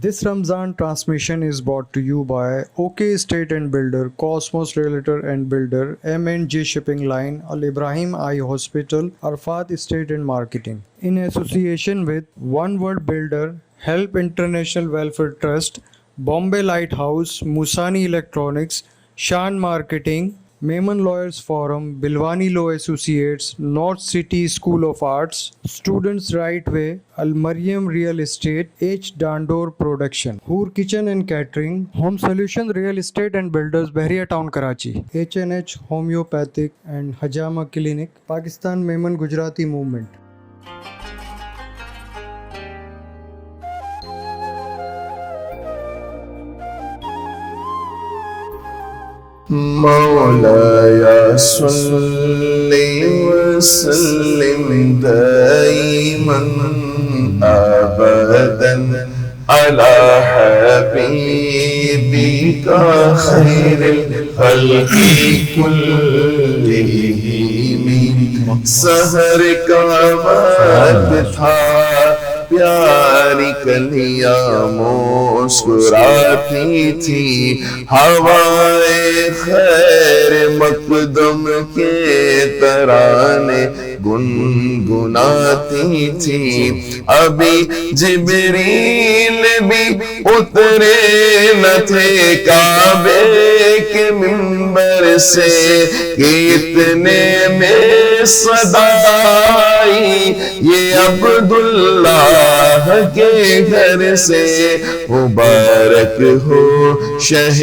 This Ramzan transmission is brought to you by OK Estate and Builder, Cosmos Realtor and Builder, M&G Shipping Line, Al Ibrahim Eye Hospital, Arfat Estate and Marketing. In association with One World Builder, Help International Welfare Trust, Bombay Lighthouse, Musani Electronics, Shan Marketing, Mehman Lawyers Forum, Bilwani Law Associates, North City School of Arts, Students Right Way, Al Mariam Real Estate, H. Dandor Production, Hoor Kitchen and Catering, Home Solution Real Estate and Builders, Bahria Town, Karachi, H&H Homeopathic and Hajama Clinic, Pakistan Mehman Gujarati Movement. مولاي صل وسلم دائما أبدا على حبيبك خير الخلق كلهم سحر کا تھا پیاری کلیاں مسکراتی تھی ہوائے خیر مقدم کے ترانے گنگناتی تھی ابھی جبریل بھی اترے نہ تھے کعبے کے منبر سے کہ اتنے میں صدا آئی یہ عبداللہ کے گھر سے مبارک ہو شہ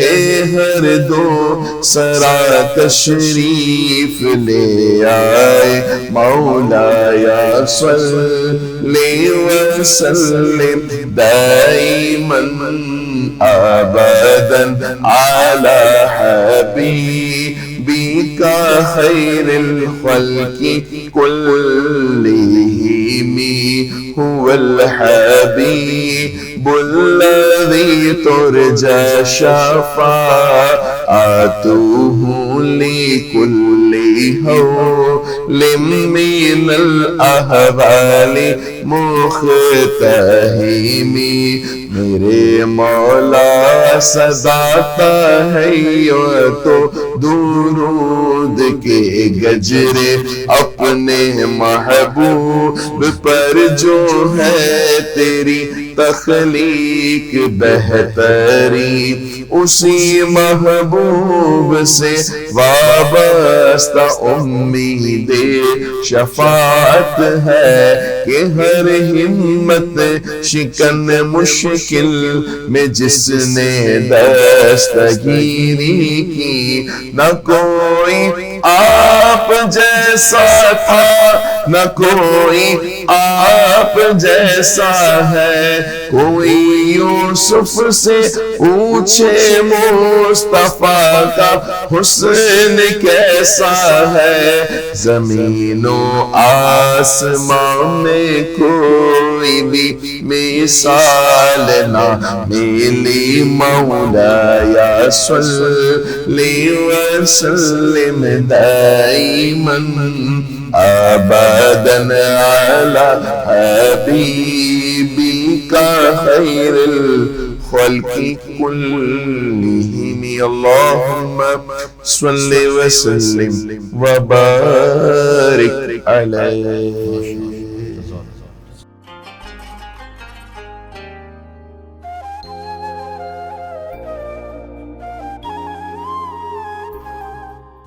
ہر دو سرا تشریف لے آئے مولایا صلی وسلم دائما ابدا علی حبیبک خیر الخلق كلهم هو الحبيب الذي ترجى شفاعته لكل هول من الأهوال مختهم میرے مولا سزاتا ہے یہ تو درود کے گجرے اپنے محبوب پر جو ہے تیری تخلیق بہتری اسی محبوب سے وابستہ امید شفاعت ہے کہ ہر ہمت شکن مشکل میں جس نے دستگیری کی نہ کوئی آپ جیسا تھا نہ کوئی آپ جیسا ہے کوئی یوسف سے پوچھے مصطفیٰ کا حسن کیسا ہے زمین و آسمان میں کوئی بھی مثال نہ ملی مولایا صلی وسلم دائما ابدا علی حبیبک خیر الخلق كلهم اللهم صل وسلم وبارك عليه.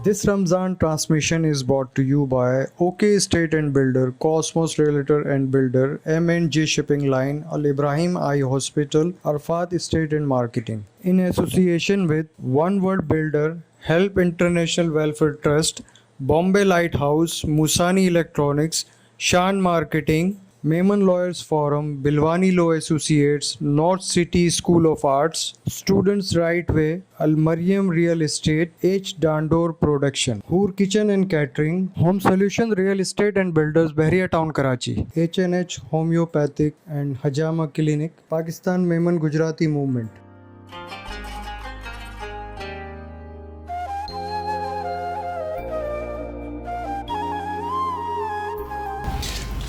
This Ramzan transmission is brought to you by OK Estate and Builder, Cosmos Realtor and Builder, M&G Shipping Line, Al Ibrahim Eye Hospital, Arfat Estate and Marketing. In association with One World Builder, Help International Welfare Trust, Bombay Lighthouse, Musani Electronics, Shan Marketing, Mehman Lawyers Forum, Bilwani Law Associates, North City School of Arts, Students Right Way, Al Mariam Real Estate, H. Dandor Production, Hoor Kitchen and Catering, Home Solution Real Estate and Builders, Bahria Town, Karachi, H&H Homeopathic and Hajama Clinic, Pakistan Mehman Gujarati Movement.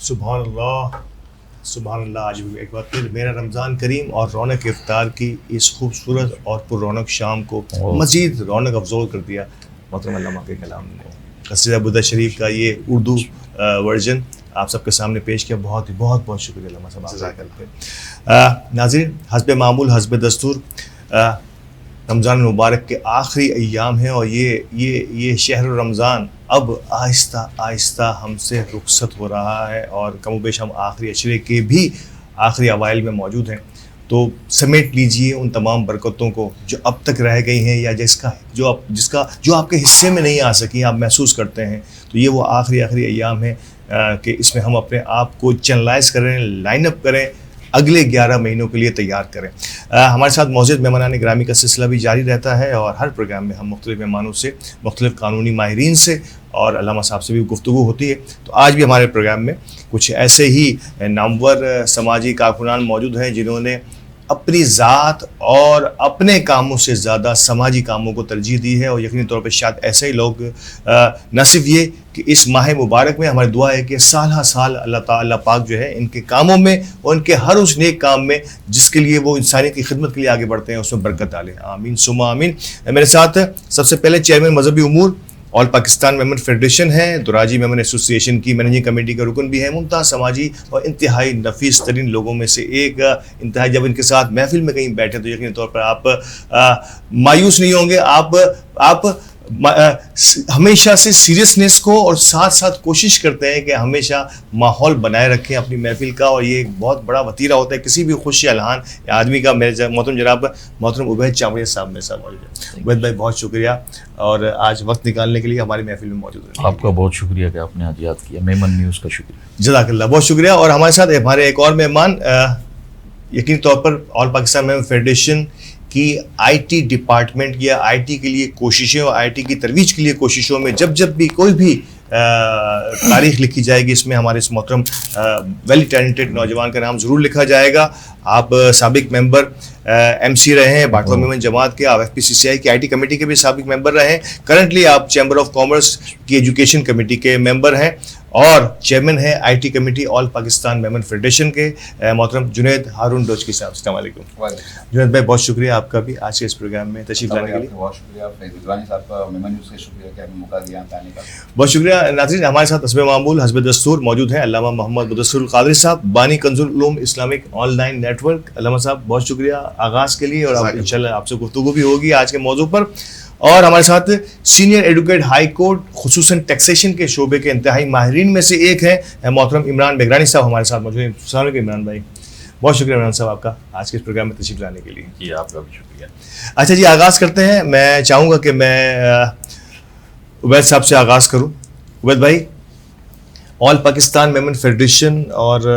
سبحان اللہ سبحان اللہ. آج بھی ایک بار پھر میرا رمضان کریم اور رونق افطار کی اس خوبصورت اور پر رونق شام کو مزید رونق افزول کر دیا محترم علامہ کے کلام نے. قصیدہ بودہ شریف کا یہ اردو ورژن آپ سب کے سامنے پیش کیا. بہت شکریہ علامہ صاحب آپ کا. ناظرین، حسب معمول حسب دستور رمضان المبارک کے آخری ایام ہیں اور یہ شہر رمضان اب آہستہ آہستہ ہم سے رخصت ہو رہا ہے اور کم و بیش ہم آخری اشرے کے بھی آخری اوائل میں موجود ہیں. تو سمیٹ لیجئے ان تمام برکتوں کو جو اب تک رہ گئی ہیں یا جو آپ کے حصے میں نہیں آ سکی آپ محسوس کرتے ہیں. تو یہ وہ آخری ایام ہیں کہ اس میں ہم اپنے آپ کو چینلائز کریں، لائن اپ کریں، اگلے 11 مہینوں کے لیے تیار کریں. ہمارے ساتھ موجود مہمانان گرامی کا سلسلہ بھی جاری رہتا ہے اور ہر پروگرام میں ہم مختلف مہمانوں سے، مختلف قانونی ماہرین سے اور علامہ صاحب سے بھی گفتگو ہوتی ہے. تو آج بھی ہمارے پروگرام میں کچھ ایسے ہی نامور سماجی کارکنان موجود ہیں جنہوں نے اپنی ذات اور اپنے کاموں سے زیادہ سماجی کاموں کو ترجیح دی ہے. اور یقینی طور پہ شاید ایسے ہی لوگ نہ صرف یہ کہ اس ماہ مبارک میں ہماری دعا ہے کہ سالہ سال اللہ پاک جو ہے ان کے کاموں میں اور ان کے ہر اس نیک کام میں جس کے لیے وہ انسانیت کی خدمت کے لیے آگے بڑھتے ہیں اس میں برکت ڈالے. آمین ثم آمین. میرے ساتھ سب سے پہلے چیئرمین مذہبی امور آل پاکستان میمن فیڈریشن ہے، دراجی میمن ایسوسی ایشن کی مینیجنگ کمیٹی کا رکن بھی ہے، ممتاز سماجی اور انتہائی نفیس ترین لوگوں میں سے ایک. انتہائی جب ان کے ساتھ محفل میں کہیں بیٹھے تو یقینی طور پر آپ مایوس نہیں ہوں گے. آپ ہمیشہ سے سیریسنس کو اور ساتھ ساتھ کوشش کرتے ہیں کہ ہمیشہ ماحول بنائے رکھیں اپنی محفل کا، اور یہ ایک بہت بڑا وتیرہ ہوتا ہے کسی بھی خوش الحان آدمی کا. میرے محترم جناب محترم عبید چامڑیا صاحب میرے ساتھ موجود ہیں. عبید بھائی بہت شکریہ اور آج وقت نکالنے کے لیے ہماری محفل میں موجود ہیں. آپ کا بہت شکریہ کہ آپ نے آج یاد کیا. میمن نیوز کا شکریہ. جزاک اللہ، بہت شکریہ. اور ہمارے ساتھ ہمارے ایک اور مہمان یقینی طور پر آل پاکستان میمن فیڈریشن کی آئی ٹی ڈپارٹمنٹ یا آئی ٹی کے لیے کوششیں اور آئی ٹی کی ترویج کے لیے کوششوں میں جب بھی کوئی بھی تاریخ لکھی جائے گی اس میں ہمارے اس محترم ویلی ٹیلنٹڈ نوجوان کا نام ضرور لکھا جائے گا. آپ سابق ممبر ایم سی رہے ہیں باٹلہ میمن جماعت کے، آپ ایف پی سی سی آئی کی آئی ٹی کمیٹی کے بھی سابق ممبر رہے ہیں. کرنٹلی آپ چیمبر آف کامرس کی ایجوکیشن کمیٹی کے ممبر ہیں اور چیئرمین ہیں I T committee all Pakistan Memon federation کے محترم جنید ہارون ڈوچکی صاحب. السلام علیکم. جنید بھائی بہت شکریہ آپ کا بھی آج کے اس پروگرام میں تشریف لانے کے لیے. بہت شکریہ فیضانی صاحب کا، میمن نیوز کا شکریہ کہ ہمیں موقع دیا آنے کا. بہت شکریہ. ناظرین، ہمارے ساتھ حسب معمول حسب دستور موجود ہیں علامہ محمد مدثر القادری صاحب، بانی Kanz ul-Uloom Islamic online network. علامہ صاحب بہت شکریہ آغاز کے لیے اور انشاءاللہ آپ سے گفتگو بھی ہوگی آج کے موضوع پر. اور ہمارے ساتھ سینئر ایڈوکیٹ ہائی کورٹ خصوصاً ٹیکسیشن کے شعبے کے انتہائی ماہرین میں سے ایک ہیں محترم عمران بیگرانی صاحب ہمارے ساتھ موجود ہیں. السلام علیکم عمران بھائی. بہت شکریہ عمران صاحب آپ کا آج کے اس پروگرام میں تشریف لانے کے لیے. جی آپ کا بھی شکریہ. اچھا جی، آغاز کرتے ہیں. میں چاہوں گا کہ میں عبید صاحب سے آغاز کروں. عبید بھائی، آل پاکستان میمن فیڈریشن اور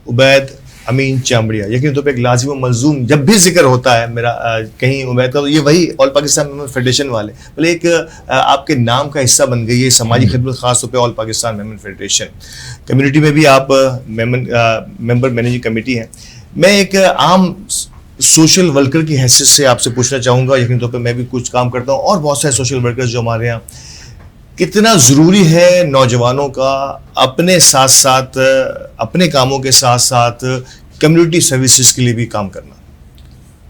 عبید امین چامڑیا، یقیناً تو ایک لازم و ملزوم جب بھی ذکر ہوتا ہے میرا کہیں عبید کا تو یہ وہی آل پاکستان میمن فیڈریشن والے، بھلے ایک آپ کے نام کا حصہ بن گئی ہے سماجی خدمت، خاص طور پہ آل پاکستان میمن فیڈریشن کمیونٹی میں بھی آپ ممبر مینیجنگ کمیٹی ہیں. میں ایک عام سوشل ورکر کی حیثیت سے آپ سے پوچھنا چاہوں گا، یقیناً طور پہ میں بھی کچھ کام کرتا ہوں اور بہت سارے سوشل ورکرز جو ہمارے یہاں، کتنا ضروری ہے نوجوانوں کا اپنے ساتھ ساتھ اپنے کاموں کے ساتھ ساتھ کمیونٹی سروسز کے لیے بھی کام کرنا؟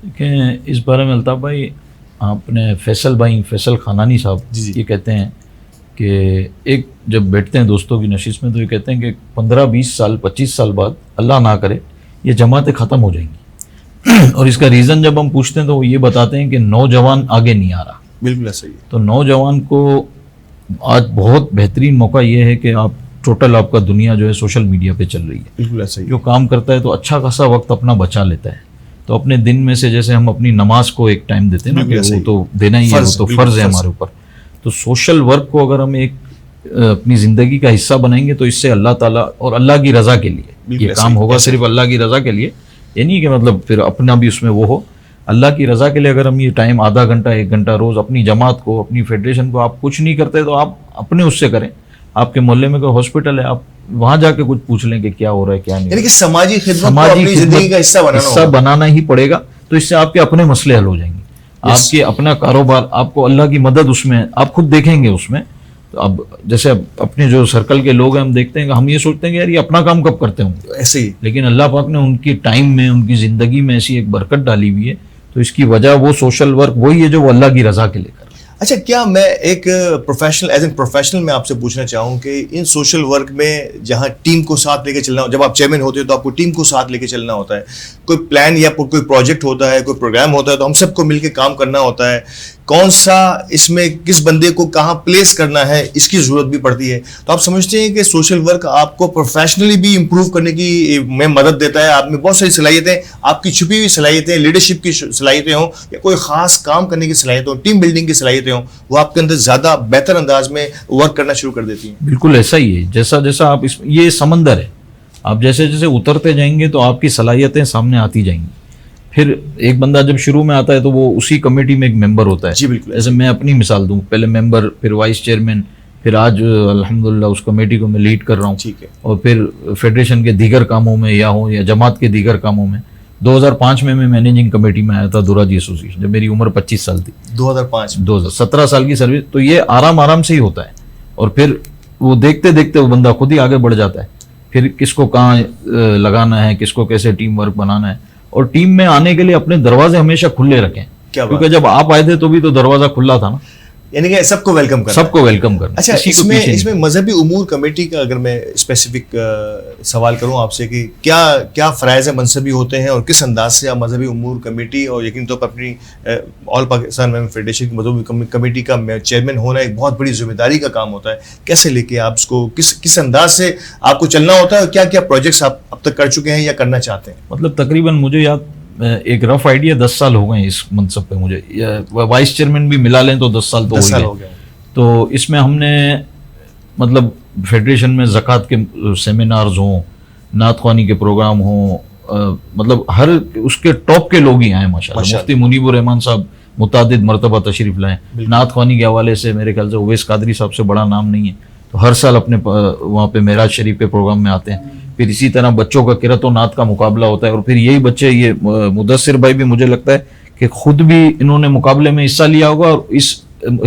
دیکھیں اس بارے میں الطاف بھائی، آپ نے فیصل خانانی صاحب یہ کہتے ہیں کہ ایک جب بیٹھتے ہیں دوستوں کی نشست میں تو یہ کہتے ہیں کہ 15-20 سال 25 سال بعد اللہ نہ کرے یہ جماعتیں ختم ہو جائیں گی. اور اس کا ریزن جب ہم پوچھتے ہیں تو وہ یہ بتاتے ہیں کہ نوجوان آگے نہیں آ رہا. بالکل صحیح. تو نوجوان کو آج بہت بہترین موقع یہ ہے کہ آپ کا دنیا جو ہے سوشل میڈیا پہ چل رہی ہے. بالکل صحیح. جو کام کرتا ہے تو اچھا خاصا وقت اپنا بچا لیتا ہے. تو اپنے دن میں سے جیسے ہم اپنی نماز کو ایک ٹائم دیتے ہیں نا کہ وہ تو دینا ہی ہے، وہ تو فرض ہے ہمارے اوپر. تو سوشل ورک کو اگر ہم ایک اپنی زندگی کا حصہ بنائیں گے تو اس سے اللہ تعالیٰ اور اللہ کی رضا کے لیے یہ کام ہوگا. صرف اللہ کی رضا کے لیے، یہ نہیں کہ مطلب پھر اپنا بھی اس میں وہ ہو. اللہ کی رضا کے لیے اگر ہم یہ ٹائم آدھا گھنٹہ 1 گھنٹہ روز اپنی جماعت کو، اپنی فیڈریشن کو آپ کچھ نہیں کرتے تو آپ اپنے اس سے کریں. آپ کے محلے میں کوئی ہاسپٹل ہے، آپ وہاں جا کے کچھ پوچھ لیں کہ کیا ہو رہا ہے کیا نہیں. یعنی کہ سماجی خدمت کو اپنی زندگی کا حصہ بنانا ہی پڑے گا. تو اس سے آپ کے اپنے مسئلے حل ہو جائیں گے. آپ کے اپنا کاروبار، آپ کو اللہ کی مدد اس میں آپ خود دیکھیں گے اس میں. تو اب جیسے اپنے جو سرکل کے لوگ ہیں ہم دیکھتے ہیں کہ ہم یہ سوچتے ہیں کہ یار یہ اپنا کام کب کرتے ہوں گے, ایسے ہی لیکن اللہ پاک نے ان کی ٹائم میں ان کی زندگی میں ایسی ایک برکت ڈالی ہوئی ہے, تو اس کی وجہ وہ سوشل ورک وہی ہے جو وہ اللہ کی رضا کے لیے کر. اچھا, کیا میں ایک پروفیشنل ایز این پروفیشنل میں آپ سے پوچھنا چاہوں کہ ان سوشل ورک میں جہاں ٹیم کو ساتھ لے کے چلنا, جب آپ چیئرمین ہوتے ہیں تو آپ کو ٹیم کو ساتھ لے کے چلنا ہوتا ہے, کوئی پلان یا کوئی پروجیکٹ ہوتا ہے, کوئی پروگرام ہوتا ہے, تو ہم سب کو مل کے کام کرنا ہوتا ہے, کون سا اس میں کس بندے کو کہاں پلیس کرنا ہے اس کی ضرورت بھی پڑتی ہے. تو آپ سمجھتے ہیں کہ سوشل ورک آپ کو پروفیشنلی بھی امپروو کرنے کی میں مدد دیتا ہے, آپ میں بہت ساری صلاحیتیں, آپ کی چھپی ہوئی صلاحیتیں, لیڈرشپ کی صلاحیتیں ہوں یا کوئی خاص کام کرنے کی صلاحیتیں ہوں, ٹیم بلڈنگ کی صلاحیتیں ہوں, وہ آپ کے اندر زیادہ بہتر انداز میں ورک کرنا شروع کر دیتی ہیں؟ بالکل ایسا ہی ہے, جیسا جیسا آپ یہ سمندر ہے, آپ جیسے جیسے اترتے جائیں گے تو آپ کی صلاحیتیں سامنے آتی جائیں گی. پھر ایک بندہ جب شروع میں آتا ہے تو وہ اسی کمیٹی میں ایک ممبر ہوتا ہے. جی بالکل. جیسے میں اپنی مثال دوں, پہلے ممبر, پھر وائس چیئرمین, پھر آج الحمدللہ اس کمیٹی کو میں لیڈ کر رہا ہوں. ٹھیک ہے. اور پھر فیڈریشن کے دیگر کاموں میں یا جماعت کے دیگر کاموں میں. 2005 میں مینیجنگ کمیٹی میں آیا تھا دراجی ایسوسیشن, جب میری عمر 25 سال تھی. 17 سال کی سروس. تو یہ آرام سے ہی ہوتا ہے, اور پھر وہ دیکھتے دیکھتے وہ بندہ خود ہی آگے بڑھ جاتا ہے. پھر کس کو کہاں لگانا ہے, کس کو کیسے ٹیم ورک بنانا ہے, اور ٹیم میں آنے کے لیے اپنے دروازے ہمیشہ کھلے رکھیں, کیونکہ جب آپ آئے تھے تو بھی تو دروازہ کھلا تھا نا, یعنی کہ سب کو ویلکم کرنا, سب کو ویلکم کرنا. اچھا, اس میں مذہبی امور کمیٹی کا اگر میں اسپیسیفک سوال کروں آپ سے کہ کیا فرائض منصبی ہوتے ہیں اور کس انداز سے آپ مذہبی امور کمیٹی اور یقین طور پر اپنی آل پاکستان میں فیڈریشن کی مذہبی کمیٹی کا چیئرمین ہونا ایک بہت بڑی ذمہ داری کا کام ہوتا ہے, کیسے لے کے آپ اس کو کس انداز سے آپ کو چلنا ہوتا ہے, اور کیا پروجیکٹس آپ اب تک کر چکے ہیں یا کرنا چاہتے ہیں؟ مطلب تقریباً مجھے یاد ایک رف آئیڈیا 10 سال ہو گئے ہیں اس منصب پہ مجھے, وائس چیئرمین بھی ملا لیں تو 10 سال تو ہو گئے. تو اس میں ہم نے مطلب فیڈریشن میں زکوٰۃ کے سیمینارز ہوں, نعت خوانی کے پروگرام ہوں, مطلب ہر اس کے ٹاپ کے لوگ ہی آئے ماشاءاللہ. مفتی منیب الرحمان صاحب متعدد مرتبہ تشریف لائیں. نعت خوانی کے حوالے سے میرے خیال سے اویس قادری صاحب سے بڑا نام نہیں ہے, تو ہر سال اپنے وہاں پہ معراج شریف کے پروگرام میں آتے ہیں. پھر اسی طرح بچوں کا قرأت و نعت کا مقابلہ ہوتا ہے, اور پھر یہی بچے, یہ مدثر بھائی بھی مجھے لگتا ہے کہ خود بھی انہوں نے مقابلے میں حصہ لیا ہوگا, اور اس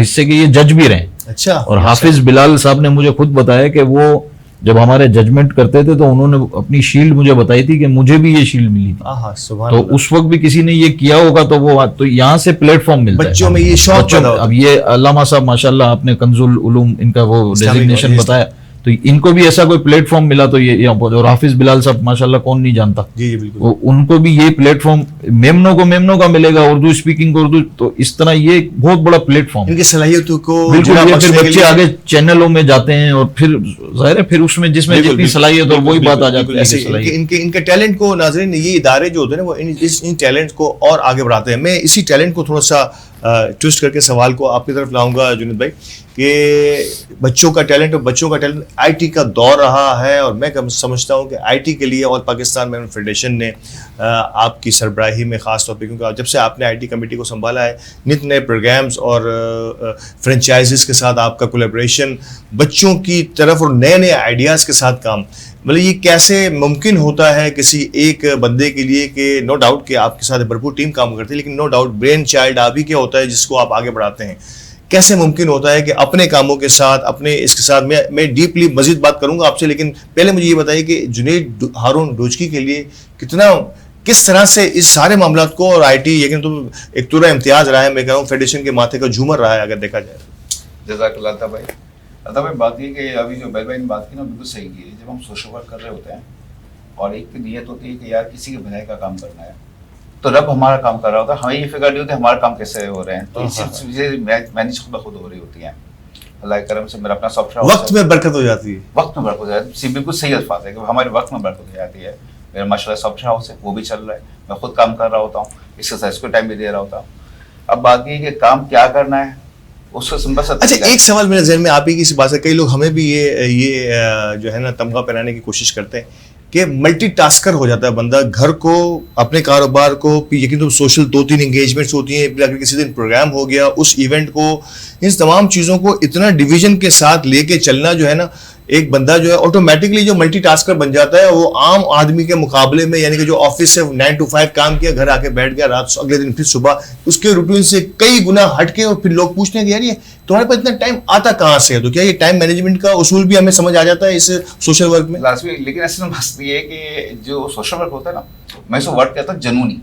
حصے کے یہ جج بھی رہے. اچھا. اور حافظ بلال صاحب نے مجھے خود بتایا کہ وہ جب ہمارے ججمنٹ کرتے تھے تو انہوں نے اپنی شیلڈ مجھے بتائی تھی کہ مجھے بھی یہ شیلڈ ملی تھی. تو اس وقت بھی کسی نے یہ کیا ہوگا, تو وہ تو یہاں سے پلیٹ فارم ملتا ہے بچوں میں یہ شوق. اب یہ علامہ صاحب ماشاءاللہ آپ نے کنز العلوم ان کا وہ ڈیزگنیشن بتایا, تو ان کو بھی ایسا کوئی پلیٹ فارم ملا. تو یہ اور حافظ بلال صاحب ماشاءاللہ کون نہیں جانتا, جی بالکل, ان کو بھی یہ پلیٹ فارم میمنوں کا ملے گا, اردو اسپیکنگ کو اردو. تو اس طرح یہ بہت بڑا پلیٹ فارم, ان کی صلاحیتوں کو بالکل. پھر بچے آگے چینلوں میں جاتے ہیں, اور پھر ظاہر ہے پھر اس میں جس میں جتنی صلاحیت اور وہی بات آ جاتی ہے. ان کے ٹیلنٹ کو, ناظرین, یہ ادارے جو ہوتے ہیں وہ ان ٹیلنٹ کو اور آگے بڑھاتے ہیں. میں اسی ٹیلنٹ کو تھوڑا سا ٹوسٹ کر کے سوال کو آپ کی طرف لاؤں گا جنید بھائی, کہ بچوں کا ٹیلنٹ آئی ٹی کا دور رہا ہے, اور میں سمجھتا ہوں کہ آئی ٹی کے لیے آل پاکستان میں فیڈریشن نے آپ کی سربراہی میں خاص طور پہ, کیونکہ جب سے آپ نے آئی ٹی کمیٹی کو سنبھالا ہے, نت نئے پروگرامز اور فرنچائزز کے ساتھ آپ کا کولیبریشن, بچوں کی طرف اور نئے آئیڈیاز کے ساتھ کام, مطلب یہ کیسے ممکن ہوتا ہے کسی ایک بندے کے لیے کہ نو ڈاؤٹ کہ آپ کے ساتھ بھرپور ٹیم کام کرتی ہے, لیکن نو ڈاؤٹ برین چائلڈ آپ ہی کیا ہوتا ہے جس کو آپ آگے بڑھاتے ہیں. کیسے ممکن ہوتا ہے کہ اپنے کاموں کے ساتھ, اپنے اس کے ساتھ, میں ڈیپلی مزید بات کروں گا آپ سے, لیکن پہلے مجھے یہ بتائیے کہ جنید ہارون ڈوچکی کے لیے کس طرح سے اس سارے معاملات کو, اور آئی ٹی لیکن تو ایک طرح امتیاز رہا ہے, میں کہہ رہا ہوں فیڈریشن کے ماتھے کا جھومر رہا ہے اگر دیکھا جائے. جزاک اللہ عطا بھائی. عطا بھائی, بات یہ کہ ابھی جو بیل بھائی نے بات کی نا, بالکل صحیح کی ہے. جب ہم سوشل ورک کر رہے ہوتے ہیں اور ایک نیت ہوتی ہے کہ یار کسی کے بھلائی کا کام کرنا ہے, تو رب ہمارا کام کر رہا ہوتا ہے, ہمیں یہ فکر نہیں ہوتی ہمارا کام کیسے ہو رہے ہیں. تو اسی چیزیں مینیج خود ہو رہی ہوتی ہیں. اللہ کے کرم سے میرا اپنا سافٹ ویئر, وقت میں برکت ہو جاتی ہے, وقت میں برکت ہو جاتی ہے. بالکل صحیح الفاظ ہے کہ ہمارے وقت میں برکت ہو جاتی ہے. میرا ماشاء اللہ سافٹ ویئر ہاؤس ہے, وہ بھی چل رہا ہے, میں خود کام کر رہا ہوتا ہوں, ایکسرسائز کو ٹائم بھی دے رہا ہوتا ہوں. اب بات یہ کہ کام کیا کرنا ہے اس کو سمپل سا. اچھا, ایک سوال میرے ذہن میں آپ ہی کی سی بات ہے, کئی لوگ ہمیں بھی یہ جو ہے نا تمغہ پہنانے کی کوشش کرتے ہیں کہ ملٹی ٹاسکر ہو جاتا ہے بندہ, گھر کو, اپنے کاروبار کو, یقین تو سوشل 2-3 انگیجمنٹس ہوتی ہیں, پھر اگر کسی دن پروگرام ہو گیا, اس ایونٹ کو, ان تمام چیزوں کو اتنا ڈویژن کے ساتھ لے کے چلنا جو ہے نا ایک بندہ جو ہے آٹومیٹکلی جو ملٹی ٹاسکر بن جاتا ہے وہ عام آدمی کے مقابلے میں, یعنی کہ جو آفس سے 9 to 5 کام کیا, گھر آ کے بیٹھ گیا, رات اگلے دن پھر صبح اس کے روٹین سے کئی گنا ہٹ کے, اور پھر لوگ پوچھتے ہیں کہ یار یہ تمہارے پاس اتنا ٹائم آتا کہاں سے ہے؟ تو کیا یہ ٹائم مینجمنٹ کا اصول بھی ہمیں سمجھ آ جاتا ہے اس سوشل ورک میں؟ لازمی. لیکن اصل میں بس یہ ہے کہ جو سوشل ورک ہوتا ہے نا, میں اس کو ورک کہتا ہوں جنونی,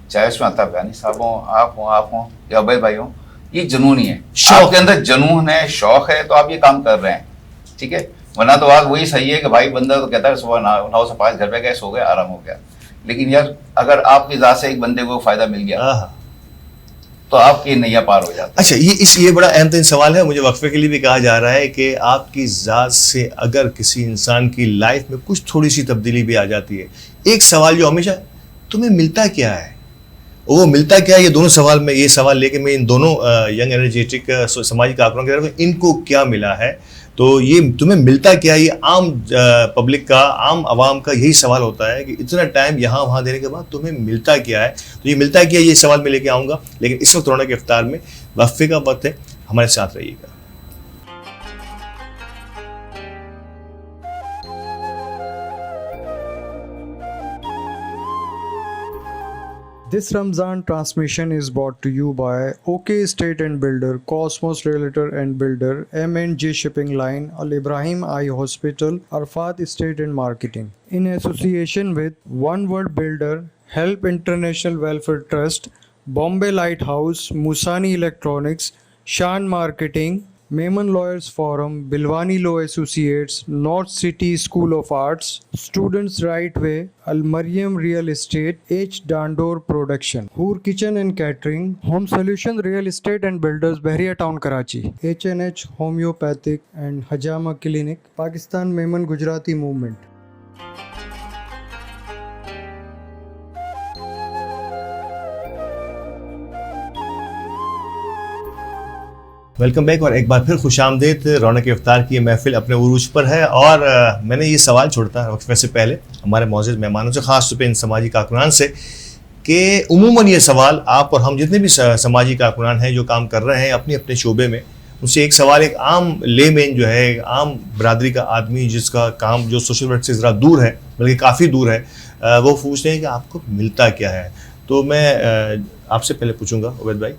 چاہے اس میں عطا بیانی صاحب ہوں, آپ ہوں یا عبید بھائی ہوں, یہ جنونی ہے. آپ کے اندر جنون ہے, شوق ہے, تو آپ یہ کام کر رہے ہیں, ٹھیک ہے. ورنہ تو بات وہی صحیح ہے کہ بھائی بندہ تو کہتا ہے صبح 9 سے 5 گھر پہ گئے, سو گئے, آرام ہو گیا. لیکن یار اگر آپ کی ذات سے ایک بندے کو فائدہ مل گیا تو آپ کی نیا پار ہو جاتا ہے. اچھا, یہ بڑا اہم ترین سوال ہے. مجھے وقفے کے لیے بھی کہا جا رہا ہے کہ آپ کی ذات سے اگر کسی انسان کی لائف میں کچھ تھوڑی سی تبدیلی بھی آ جاتی ہے, ایک سوال جو ہمیشہ تمہیں ملتا کیا ہے, وہ ملتا کیا ہے, یہ دونوں سوال میں یہ سوال لے کے میں ان دونوں ینگ انرجیٹک سماجی کارکنوں کی طرف ان کو کیا ملا ہے, تو یہ تمہیں ملتا کیا ہے, یہ عام پبلک کا, عام عوام کا یہی سوال ہوتا ہے کہ اتنا ٹائم یہاں وہاں دینے کے بعد تمہیں ملتا کیا ہے. تو یہ ملتا کیا ہے, یہ سوال میں لے کے آؤں گا. لیکن اس وقت رونق افطار میں وقفے کا وقت ہے, ہمارے ساتھ رہیے گا. This Ramzan transmission is brought to you by OK Estate and Builder, Cosmos Realtor and Builder, M&J Shipping Line, Al Ibrahim Eye Hospital, Arfat Estate and Marketing. In association with One World Builder, Help International Welfare Trust, Bombay Lighthouse, Musani Electronics, Shan Marketing, Mehman Lawyers Forum, Bilwani Law Associates, North City School of Arts, Students Right Way, Al Maryam Real Estate, H. Dandor Production, Hoor Kitchen and Catering, Home Solution Real Estate and Builders, Bahria Town, Karachi, H&H Homeopathic and Hajama Clinic, Pakistan Mehman Gujarati Movement. Welcome back, اور ایک بار پھر خوش آمدید. رونق افطار کی یہ محفل اپنے عروج پر ہے, اور میں نے یہ سوال چھوڑتا ہے وقفے سے پہلے ہمارے معزز مہمانوں سے, خاص طور پہ ان سماجی کارکنان سے, کہ عموماً یہ سوال آپ اور ہم جتنے بھی سماجی کارکنان ہیں جو کام کر رہے ہیں اپنے اپنے شعبے میں, ان سے ایک سوال, ایک عام لے مین جو ہے, عام برادری کا آدمی جس کا کام جو سوشل ورک سے ذرا دور ہے, بلکہ کافی دور ہے, وہ پوچھتے ہیں کہ آپ کو ملتا کیا ہے. تو میں آپ سے پہلے پوچھوں گا عبید بھائی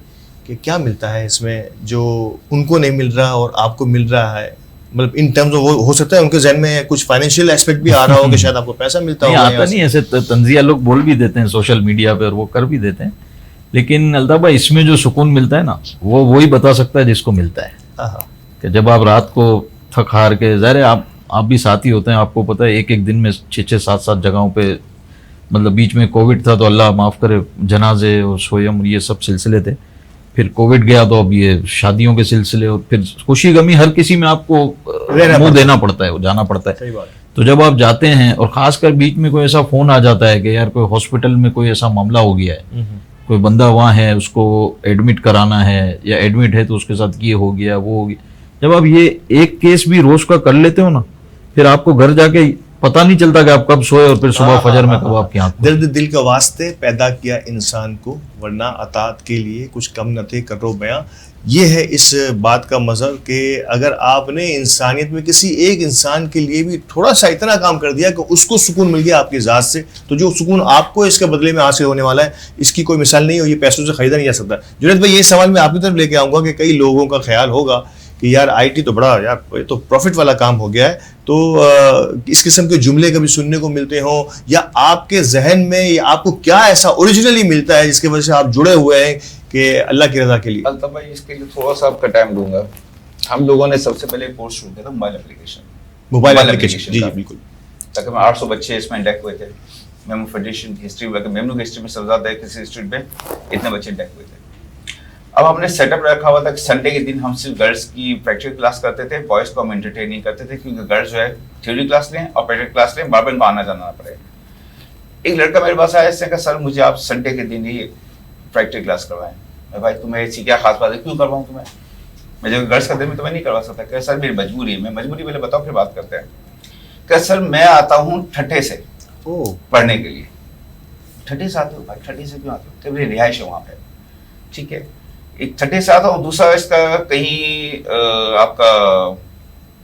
کہ کیا ملتا ہے اس میں جو ان کو نہیں مل رہا اور آپ کو مل رہا ہے, مطلب ان ٹرمز ہو سکتا ہے ان کے ذہن میں کچھ فائنینشیل ایسپیکٹ بھی آ رہا ہو کہ شاید آپ کو پیسہ ملتا ہو. آتا نہیں, ایسے تنزیہ لوگ بول بھی دیتے ہیں سوشل میڈیا پہ اور وہ کر بھی دیتے ہیں, لیکن الطاف اس میں جو سکون ملتا ہے نا وہ وہی بتا سکتا ہے جس کو ملتا ہے. کہ جب آپ رات کو تھک ہار کے, ظاہر ہے آپ بھی ساتھی ہوتے ہیں, آپ کو پتہ ہے ایک دن میں 6-7 جگہوں پہ, مطلب بیچ میں کووڈ تھا تو اللہ معاف کرے جنازے اور سویم یہ سب سلسلے تھے, پھر کووڈ گیا تو اب یہ شادیوں کے سلسلے, اور پھر خوشی غمی ہر کسی میں آپ کو منہ دینا پڑتا ہے, جانا پڑتا ہے. تو جب آپ جاتے ہیں اور خاص کر بیچ میں کوئی ایسا فون آ جاتا ہے کہ یار کوئی ہاسپٹل میں کوئی ایسا معاملہ ہو گیا ہے, کوئی بندہ وہاں ہے اس کو ایڈمٹ کرانا ہے, یا ایڈمٹ ہے تو اس کے ساتھ یہ ہو گیا وہ ہو گیا, جب آپ یہ ایک کیس بھی روز کا کر لیتے ہو نا, پھر آپ کو گھر جا کے پتہ نہیں چلتا کہ آپ کب سوئے اور پھر صبح فجر میں کب آپ کی آنکھ. درد دل کا واسطے پیدا کیا انسان کو, ورنہ اطاعت کے لیے کچھ کم نہ تھے کرو بیاں. یہ ہے اس بات کا مظہر کہ اگر آپ نے انسانیت میں کسی ایک انسان کے لیے بھی تھوڑا سا اتنا کام کر دیا کہ اس کو سکون مل گیا آپ کی ذات سے, تو جو سکون آپ کو اس کے بدلے میں حاصل ہونے والا ہے اس کی کوئی مثال نہیں, اور یہ پیسوں سے خریدا نہیں جا سکتا. جنید بھائی یہ سوال میں آپ کی طرف لے کے آؤں گا کہ کئی لوگوں کا خیال ہوگا کہ یار آئی ٹی تو بڑا یار یہ تو پروفٹ والا کام ہو گیا ہے, تو اس قسم کے جملے کبھی سننے کو ملتے ہوں, یا آپ کے ذہن میں آپ کو کیا ایسا اوریجنلی ملتا ہے جس کی وجہ سے آپ جڑے ہوئے ہیں کہ اللہ کی رضا کے لیے؟ الطاف بھائی اس کے لیے تھوڑا سا آپ کا ٹائم دوں گا. ہم لوگوں نے سب سے پہلے کورس شروع کیا تھا موبائل اپلیکیشن. جی بالکل. تقریباً 800 بچے اس میں انڈیک ہوئے تھے. میمو فیڈریشن کی ہسٹری, میمو کی ہسٹری میں سب سے زیادہ ہے کسی انسٹیٹیوٹ میں اتنے بچے انڈیک ہوئے تھے. اب ہم نے سیٹ اپ رکھا ہوا تھا کہ سنڈے کے دن ہم صرف گرلس کی پریکٹیکل کلاس کرتے تھے, بوائز کو ہم انٹرٹین نہیں کرتے تھے, کیونکہ گرلس جو ہے تھیوری کلاس لیں اور پریکٹیکل کلاس لیں, بار بار ان کو آنا جانا پڑے. ایک لڑکا میرے پاس آیا, اس نے کہا سر مجھے آپ سنڈے کے دن ہی پریکٹیکل کلاس کروائیں. میں بھائی تمہیں ایسی کیا خاص بات ہے, کیوں کرواؤں تمہیں, میں جب گرلس کا دن میں تمہیں نہیں کروا سکتا. کہ سر میری مجبوری ہے. میں مجبوری پہلے بتاؤ پھر بات کرتے ہیں. کہ سر میں آتا ہوں ٹھٹھے سے پڑھنے کے لیے. ٹھٹھے سے آتے ہو بھائی, ٹھٹھے سے کیوں آتے ہو, کہ میری رہائش ہے وہاں پہ. ٹھیک ہے, ایک ٹھٹھے سے آتا ہوں, دوسرا اس کا کہیں آپ کا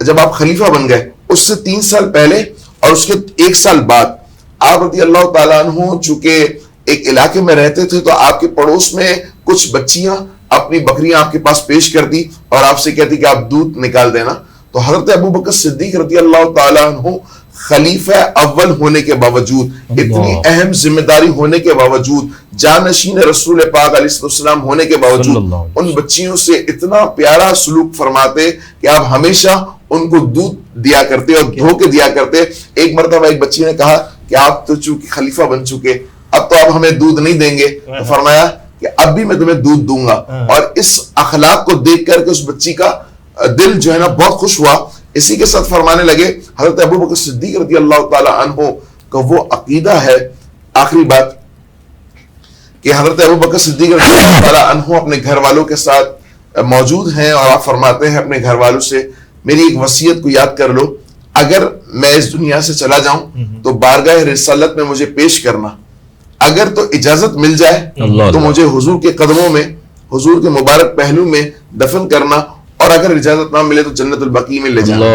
جب آپ خلیفہ بن گئے اس سے 3 سال پہلے اور اس کے 1 سال بعد آپ رضی اللہ تعالیٰ عنہ چونکہ ایک علاقے میں رہتے تھے تو آپ کے پڑوس میں کچھ بچیاں اپنی بکریاں آپ کے پاس پیش کرتی اور آپ سے کہتی کہ آپ دودھ نکال دینا. تو حضرت ابو بکر صدیق رضی اللہ تعالیٰ عنہ خلیفہ اول ہونے کے باوجود, اتنی اہم ذمہ داری ہونے کے باوجود, جانشین رسول پاک علیہ السلام ہونے کے باوجود ان بچیوں سے اتنا پیارا سلوک فرماتے کہ آپ ہمیشہ ان کو دودھ دیا کرتے اور دھو کے دیا کرتے. ایک مرتبہ ایک بچی نے کہا کہ آپ تو چونکہ خلیفہ بن چکے اب تو آپ ہمیں دودھ نہیں دیں گے, تو فرمایا کہ اب بھی میں تمہیں دودھ دوں گا. اور اس اخلاق کو دیکھ کر کے اس بچی کا دل جو ہے نا بہت خوش ہوا. اسی کے ساتھ فرمانے لگے حضرت ابو بکر صدیق رضی اللہ تعالی عنہ کا وہ عقیدہ ہے. آخری بات کہ حضرت ابو بکر صدیق رضی اللہ تعالی عنہ اپنے گھر والوں کے ساتھ موجود ہیں اور آپ فرماتے ہیں اپنے گھر والوں سے میری ایک وصیت کو یاد کر لو, اگر میں اس دنیا سے چلا جاؤں تو بارگاہ رسالت میں مجھے پیش کرنا, اگر تو اجازت مل جائے تو مجھے حضور کے قدموں میں حضور کے مبارک پہلو میں دفن کرنا, اور اگر اجازت نہ ملے تو جنت البقیع میں لے جانا.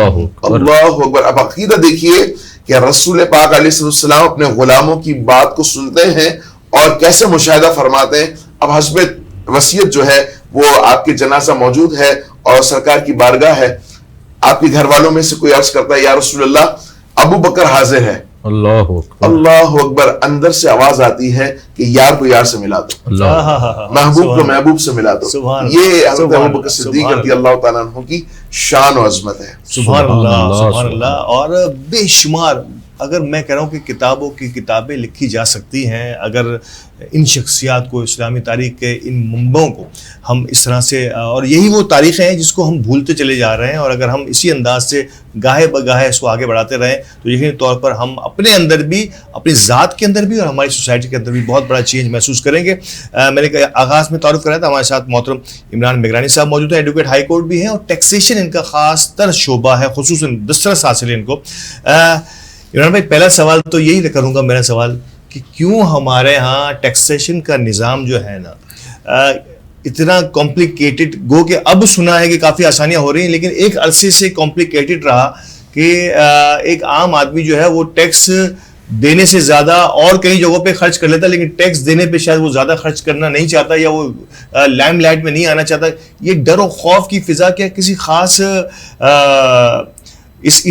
اللہ اکبر. اب عقیدہ دیکھیے کہ رسول پاک علیہ السلام اپنے غلاموں کی بات کو سنتے ہیں اور کیسے مشاہدہ فرماتے ہیں. اب حسب وصیت جو ہے وہ آپ کے جنازہ موجود ہے اور سرکار کی بارگاہ ہے. آپ کے گھر والوں میں سے کوئی عرض کرتا ہے یا رسول اللہ ابو بکر حاضر ہے. اللہ اکبر. اللہ اکبر. اندر سے آواز آتی ہے کہ یار کو یار سے ملا دو, محبوب کو محبوب سے ملا دو. یہ حضرت ابو بکر صدیق رضی اللہ تعالیٰ عنہ کی شان و عظمت ہے. سبحان اللہ سبحان اللہ. اور بے شمار اگر میں کہہ رہا ہوں کہ کتابوں کی کتابیں لکھی جا سکتی ہیں اگر ان شخصیات کو, اسلامی تاریخ کے ان منبعوں کو ہم اس طرح سے, اور یہی وہ تاریخیں ہیں جس کو ہم بھولتے چلے جا رہے ہیں, اور اگر ہم اسی انداز سے گاہے بگاہے اس کو آگے بڑھاتے رہیں تو یقینی طور پر ہم اپنے اندر بھی, اپنی ذات کے اندر بھی اور ہماری سوسائٹی کے اندر بھی بہت بڑا چینج محسوس کریں گے. میں نے آغاز میں تعارف کرایا تھا, ہمارے ساتھ محترم عمران میگرانی صاحب موجود ہیں, ایڈوکیٹ ہائی کورٹ بھی ہیں اور ٹیکسیشن ان کا خاص تر شعبہ ہے, خصوصاً دسترس حاصل ہے ان کو. عمران بھائی پہلا سوال تو یہی کروں گا, میرا سوال کہ کیوں ہمارے ہاں ٹیکسیشن کا نظام جو ہے نا اتنا کمپلیکیٹڈ, گو کہ اب سنا ہے کہ کافی آسانیاں ہو رہی ہیں لیکن ایک عرصے سے کمپلیکیٹڈ رہا کہ ایک عام آدمی جو ہے وہ ٹیکس دینے سے زیادہ اور کئی جگہوں پہ خرچ کر لیتا, لیکن ٹیکس دینے پہ شاید وہ زیادہ خرچ کرنا نہیں چاہتا یا وہ لائم لائٹ میں نہیں آنا چاہتا. یہ ڈر و خوف کی فضا کیا کسی خاص اس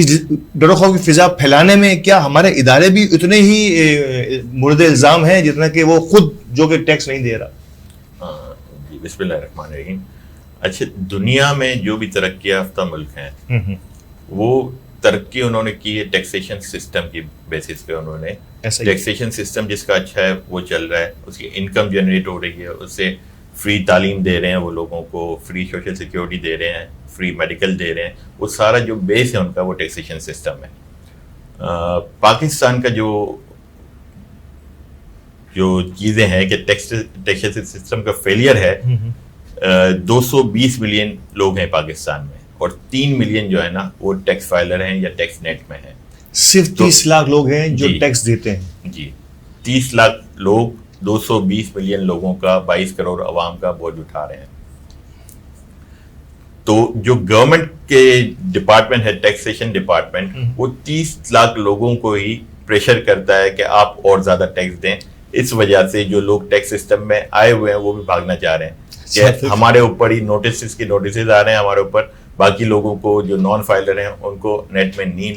ڈر و خوف کی فضا پھیلانے میں کیا ہمارے ادارے بھی اتنے ہی مورد الزام ہیں جتنا کہ وہ خود جو کہ ٹیکس نہیں دے رہا؟ بسم اللہ الرحمن الرحیم. اچھا, دنیا میں جو بھی ترقی یافتہ ملک ہیں وہ ترقی انہوں نے کی ہے ٹیکسیشن سسٹم کی بیسس پہ. انہوں نے ٹیکسیشن سسٹم جس کا اچھا ہے وہ چل رہا ہے, اس کی انکم جنریٹ ہو رہی ہے, اس سے فری تعلیم دے رہے ہیں وہ لوگوں کو, فری سوشل سیکیورٹی دے رہے ہیں, فری میڈیکل دے رہے ہیں. وہ سارا جو بیس ہے ان کا وہ ٹیکسیشن سسٹم ہے. پاکستان کا جو چیزیں ہیں کہ ٹیکسیشن سسٹم کا فیلئر ہے, 220 ملین لوگ ہیں پاکستان میں اور 3 ملین جو ہے نا وہ ٹیکس فائلر ہیں یا ٹیکس نیٹ میں ہیں. صرف 30 لاکھ لوگ ہیں جو ٹیکس دیتے ہیں. جی 30 لاکھ لوگ 220 ملین لوگوں کا 22 کروڑ عوام کا بوجھ اٹھا رہے ہیں. تو جو گورنمنٹ کے ڈپارٹمنٹ ہے ٹیکسیشن ڈپارٹمنٹ, وہ 30 لاکھ لوگوں کو ہی پریشر کرتا ہے کہ آپ اور زیادہ ٹیکس دیں. اس وجہ سے جو لوگ ٹیکس سسٹم میں آئے ہوئے ہیں وہ بھی بھاگنا چاہ رہے ہیں کہ ہمارے اوپر ہی نوٹسز آ رہے ہیں ہمارے اوپر, باقی لوگوں کو جو نان فائلر ہیں ان کو نیٹ میں نہیں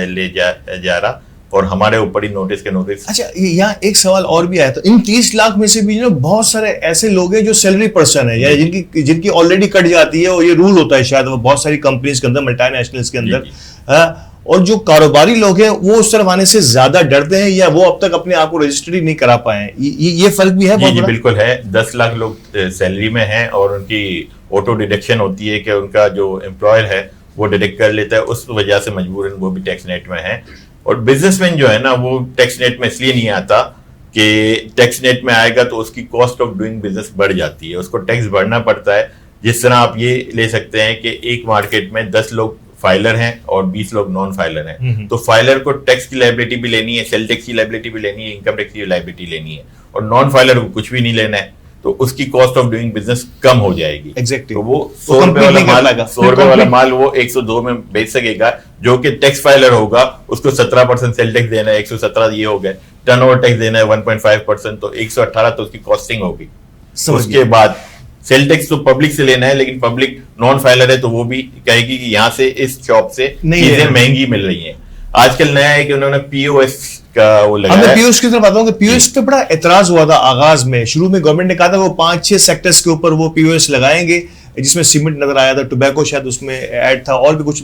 لے جا رہا اور ہمارے اوپر ہی نوٹس کے نوٹس. اچھا, یہاں ایک سوال اور بھی آیا تھا, ان 30 لاکھ میں سے بھی بہت سارے ایسے لوگ ہیں جو سیلری پرسن ہیں یا جن کی آلریڈی کٹ جاتی ہے, اور یہ رول ہوتا ہے شاید وہ بہت ساری کمپنیز کے اندر, ملٹی نیشنلز کے اندر, اور جو کاروباری لوگ ہیں وہ اس طرف آنے سے زیادہ ڈرتے ہیں یا وہ اب تک اپنے آپ کو رجسٹری نہیں کرا پائے ہیں. یہ فرق بھی ہے؟ جی بالکل ہے. 10 لاکھ لوگ سیلری میں ہیں اور ان کی آٹو ڈیڈکشن ہوتی ہے کہ ان کا جو امپلائر ہے وہ ڈیڈکٹ کر لیتا ہے, اس وجہ سے مجبوراً وہ بھی ٹیکس نیٹ میں ہیں. اور بزنس مین جو ہے نا وہ ٹیکس نیٹ میں اس لیے نہیں آتا کہ ٹیکس نیٹ میں آئے گا تو اس کی کاسٹ آف ڈوئنگ بزنس بڑھ جاتی ہے, اس کو ٹیکس بڑھنا پڑتا ہے. جس طرح آپ یہ لے سکتے ہیں کہ ایک مارکیٹ میں 10 لوگ فائلر ہیں اور 20 لوگ نان فائلر ہیں, تو فائلر کو ٹیکس کی لائبلٹی بھی لینی ہے, سیل ٹیکس کی لائبلٹی بھی لینی ہے, انکم ٹیکس کی لائبلٹی لینی ہے, اور نان فائلر کو کچھ بھی نہیں لینا ہے. تو اس کی کاسٹ آف ڈوئنگ بزنس کم ہو جائے گی. ایگزیکٹلی تو وہ 100 روپے والا مال وہ 102 میں بیچ سکے گا, جو کہ ٹیکس فائلر ہوگا اس کو 17% سیل ٹیکس دینا ہے, 117 یہ ہو گئے, ٹرن اوور ٹیکس دینا ہے 1.5%, تو 118 تو اس کی کاسٹنگ ہوگی. اس کے بعد سیل ٹیکس تو پبلک سے لینا ہے, لیکن پبلک نان فائلر ہے تو وہ بھی کہے گی کہ یہاں سے اس شاپ سے چیزیں مہنگی مل رہی ہیں. آج کل نیا ہے کہ انہوں نے پی او ایس کا وہ لگایا ہے. میں پی او ایس کی طرف آتا ہوں کہ پی او ایس پہ بڑا اعتراض ہوا تھا آغاز میں. شروع میں گورنمنٹ نے کہا تھا وہ 5-6 سیکٹرز کے اوپر وہ پی او ایس لگائیں گے, جس میں سیمنٹ نظر آیا تھا, ٹوبیکو شاید اس میں ایڈ تھا, اور بھی کچھ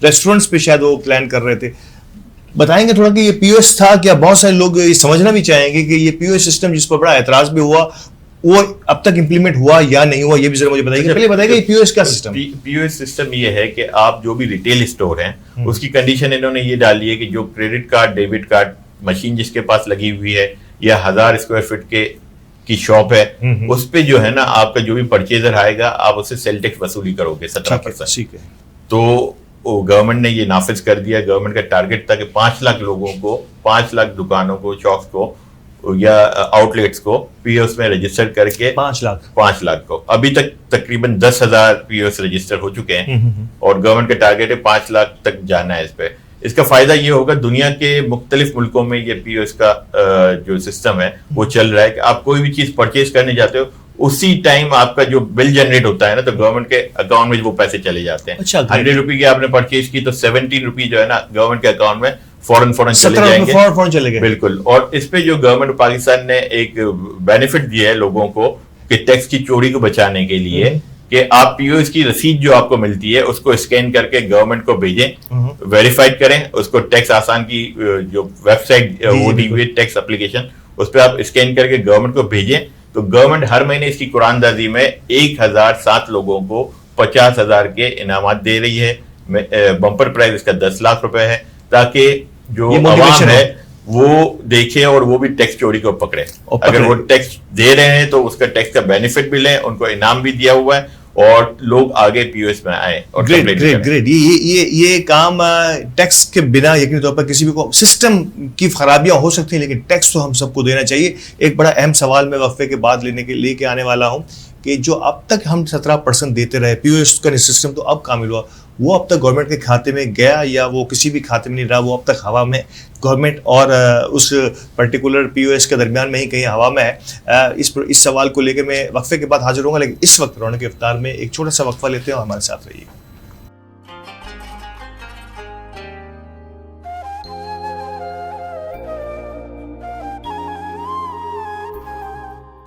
ریسٹورینٹس پہ شاید وہ پلان کر رہے تھے. بتائیں گے تھوڑا کہ یہ پی او ایس تھا کیا؟ بہت سارے لوگ یہ سمجھنا بھی چاہیں گے کہ یہ پی او ایس سسٹم جس پر بڑا اعتراض بھی ہوا وہ اب تک امپلیمنٹ ہوا یا نہیں ہوا, یہ بھی ذرا مجھے بتائیے. پہلے بتائیے کہ یہ پی او ایس کا سسٹم. پی او ایس سسٹم یہ ہے کہ آپ جو بھی ریٹیل اسٹور ہیں اس کی کنڈیشن انہوں نے یہ ڈالی ہے کہ جو credit card debit card machine جس کے پاس لگی ہوئی ہے یا 1000 اسکوائر فٹ کی شاپ ہے, اس پہ جو ہے نا آپ کا جو بھی پرچیزر آئے گا آپ اس سے سیل ٹیکس وصولی کرو گے 17%. تو گورنمنٹ نے یہ نافذ کر دیا. گورنمنٹ کا ٹارگیٹ تھا کہ 5 لاکھ لوگوں کو, 5 لاکھ دکانوں کو, شاپس کو یا آؤٹ لیٹس کو پی او ایس میں رجسٹر کر کے 5 لاکھ کو. ابھی تک تقریباً 10,000 پی او ایس رجسٹر ہو چکے ہیں اور گورنمنٹ کا ٹارگیٹ ہے 5 لاکھ تک جانا ہے اس پہ. اس کا فائدہ یہ ہوگا, دنیا کے مختلف ملکوں میں یہ پی او ایس کا جو سسٹم ہے وہ چل رہا ہے کہ آپ کوئی بھی چیز پرچیز کرنے جاتے ہو اسی ٹائم آپ کا جو بل جنریٹ ہوتا ہے نا تو گورنمنٹ کے اکاؤنٹ میں وہ پیسے چلے جاتے ہیں. 100 روپے کی آپ نے پرچیز کی تو 17 روپی جو ہے نا گورنمنٹ کے اکاؤنٹ میں فوراً چلے جائیں گے. بالکل. اور اس پہ جو گورنمنٹ پاکستان نے ایک بینیفٹ دیا ہے لوگوں کو کہ ٹیکس کی چوری کو بچانے کے لیے, کہ آپ پی او ایس کی رسید جو آپ کو ملتی ہے اس کو اسکین کر کے گورنمنٹ کو بھیجیں, ویریفائڈ کریں اس کو. ٹیکس آسان کی جو ویب سائٹ وہ دی ہوئی ٹیکس اپلیکیشن, اس پہ آپ اسکین کر کے گورنمنٹ کو بھیجیں تو گورنمنٹ ہر مہینے اس کی قرآن دازی میں 1007 لوگوں کو 50,000 کے انعامات دے رہی ہے. بمپر پرائز اس کا 10 لاکھ روپے ہے, تاکہ جو عوام ہے وہ دیکھیں اور وہ بھی ٹیکس چوری کو پکڑے. اگر وہ ٹیکس دے رہے ہیں تو اس کا ٹیکس کا بینیفٹ بھی لیں, ان کو انعام بھی دیا ہوا ہے اور لوگ آگے پی او ایس میں آئیں. گریٹ. یہ کام ٹیکس کے بنا یقینی طور پر کسی بھی کو سسٹم کی خرابیاں ہو سکتی ہیں, لیکن ٹیکس تو ہم سب کو دینا چاہیے. ایک بڑا اہم سوال میں وقفے کے بعد لے کے آنے والا ہوں کہ جو اب تک ہم 17% دیتے رہے پی او ایس کا سسٹم تو اب کامل ہوا, وہ اب تک گورنمنٹ کے کھاتے میں گیا یا وہ کسی بھی کھاتے میں نہیں رہا, وہ اب تک ہوا میں گورنمنٹ اور اس پرٹیکولر پی او ایس کے درمیان میں ہی کہیں ہوا میں ہے؟ اس سوال کو لے کے میں وقفے کے بعد حاضر ہوں گا, لیکن اس وقت رونق افطار میں ایک چھوٹا سا وقفہ لیتے ہیں اور ہمارے ساتھ رہیے.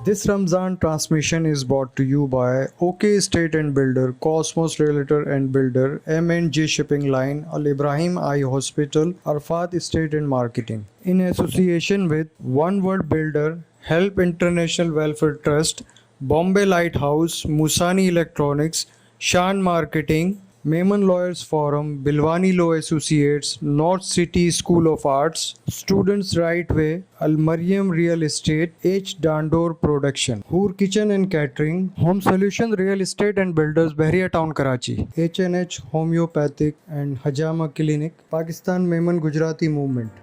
This Ramzan transmission is brought to you by OK Estate and Builder, Cosmos Realtor and Builder, M&J Shipping Line, Al Ibrahim Eye Hospital, Arfat Estate and Marketing. In association with One World Builder, Help International Welfare Trust, Bombay Lighthouse, Musani Electronics, Shan Marketing, Mehman Lawyers Forum, Bilwani Law Associates, North City School of Arts, Students Right Way, Al Maryam Real Estate, H. Dandor Production, Hoor Kitchen and Catering, Home Solution Real Estate and Builders, Bahriya Town, Karachi, H&H Homeopathic and Hajama Clinic, Pakistan Mehman Gujarati Movement.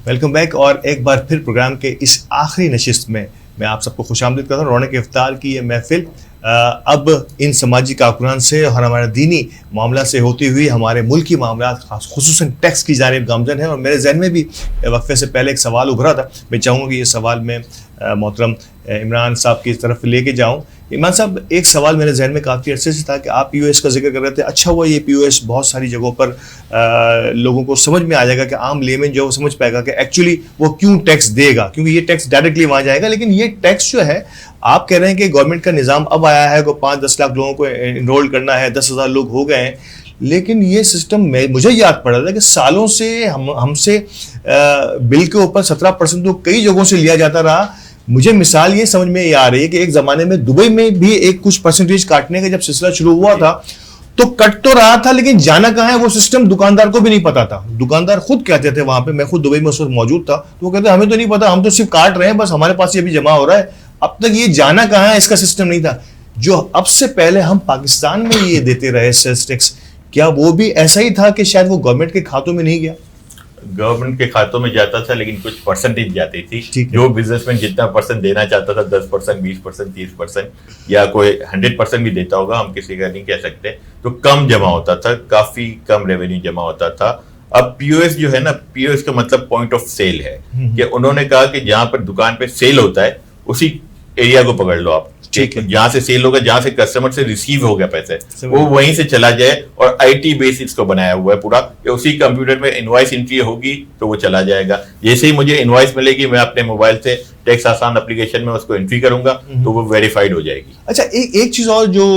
Welcome back. اور ایک بار پھر programme کے اس آخری نشست میں میں آپ سب کو خوش آمدید کرتا ہوں. رونق افطار کی یہ محفل اب ان سماجی کارکنان سے اور ہمارے دینی معاملات سے ہوتی ہوئی ہمارے ملکی معاملات خصوصاً ٹیکس کی جانب گامزن ہے. اور میرے ذہن میں بھی وقفے سے پہلے ایک سوال ابھرا تھا, میں چاہوں گا کہ یہ سوال میں محترم عمران صاحب کی طرف لے کے جاؤں. عمران صاحب, ایک سوال میرے ذہن میں کافی عرصے سے تھا کہ آپ پی او ایس کا ذکر کر رہے تھے. اچھا ہوا یہ پی او ایس بہت ساری جگہوں پر لوگوں کو سمجھ میں آ جائے گا کہ عام لیمن جو ہے وہ سمجھ پائے گا کہ ایکچولی وہ کیوں ٹیکس دے گا, کیونکہ یہ ٹیکس ڈائریکٹلی وہاں جائے گا. لیکن یہ ٹیکس جو ہے آپ کہہ رہے ہیں کہ گورنمنٹ کا نظام اب آیا ہے, کوئی 5-10 لاکھ لوگوں کو انرول کرنا ہے, 10,000 لوگ ہو گئے ہیں, لیکن یہ سسٹم مجھے یاد پڑ رہا تھا کہ سالوں سے ہم سے بل کے اوپر 17% تو کئی جگہوں سے لیا جاتا رہا. مجھے مثال یہ سمجھ میں آ رہی ہے کہ ایک زمانے میں دبئی میں بھی ایک کچھ پرسنٹیج کاٹنے کا جب سلسلہ شروع ہوا تھا تو کٹ تو رہا تھا, لیکن جانا کہاں ہے وہ سسٹم دکاندار کو بھی نہیں پتا تھا. دکاندار خود کہتے تھے وہاں پہ, میں خود دبئی میں اس وقت موجود تھا, تو وہ کہتے ہمیں تو نہیں پتا, ہم تو صرف کاٹ رہے ہیں, بس ہمارے پاس یہ بھی جمع ہو رہا ہے. اب تک یہ جانا کہاں ہے اس کا سسٹم نہیں تھا. جو اب سے پہلے ہم پاکستان میں یہ دیتے رہے سیلز ٹیکس, کیا وہ بھی ایسا ہی تھا کہ شاید وہ گورنمنٹ کے کھاتوں میں نہیں گیا؟ گورنمنٹ کے کھاتوں میں جاتا تھا لیکن کچھ پرسنٹیج جاتی تھی. جو بزنس مین جتنا پرسنٹ دینا چاہتا تھا 10%, 20%, 30% یا کوئی 100% بھی دیتا ہوگا, ہم کسی کا نہیں کہہ سکتے, تو کم جمع ہوتا تھا, کافی کم ریونیو جمع ہوتا تھا. اب پی او ایس جو ہے نا, پی او ایس کا مطلب پوائنٹ آف سیل ہے, کہ انہوں نے کہا کہ جہاں پر دکان پہ سیل ہوتا ہے اسی ایریا کو پکڑ لو آپ, جہاں سے سیل ہوگا, جہاں سے کسٹمر سے ریسیو ہو گیا پیسے, وہ وہیں سے چلا جائے. اور آئی ٹی بیس اس کو بنایا ہوا ہے پورا, کہ اسی کمپیوٹر میں انوائس انٹری ہوگی تو وہ چلا جائے گا. جیسے ہی مجھے انوائس ملے گی میں اپنے موبائل سے ٹیکس آسان اپلیکیشن میں اس کو انٹری کروں گا تو وہ ویریفائڈ ہو جائے گی. اچھا ایک چیز اور جو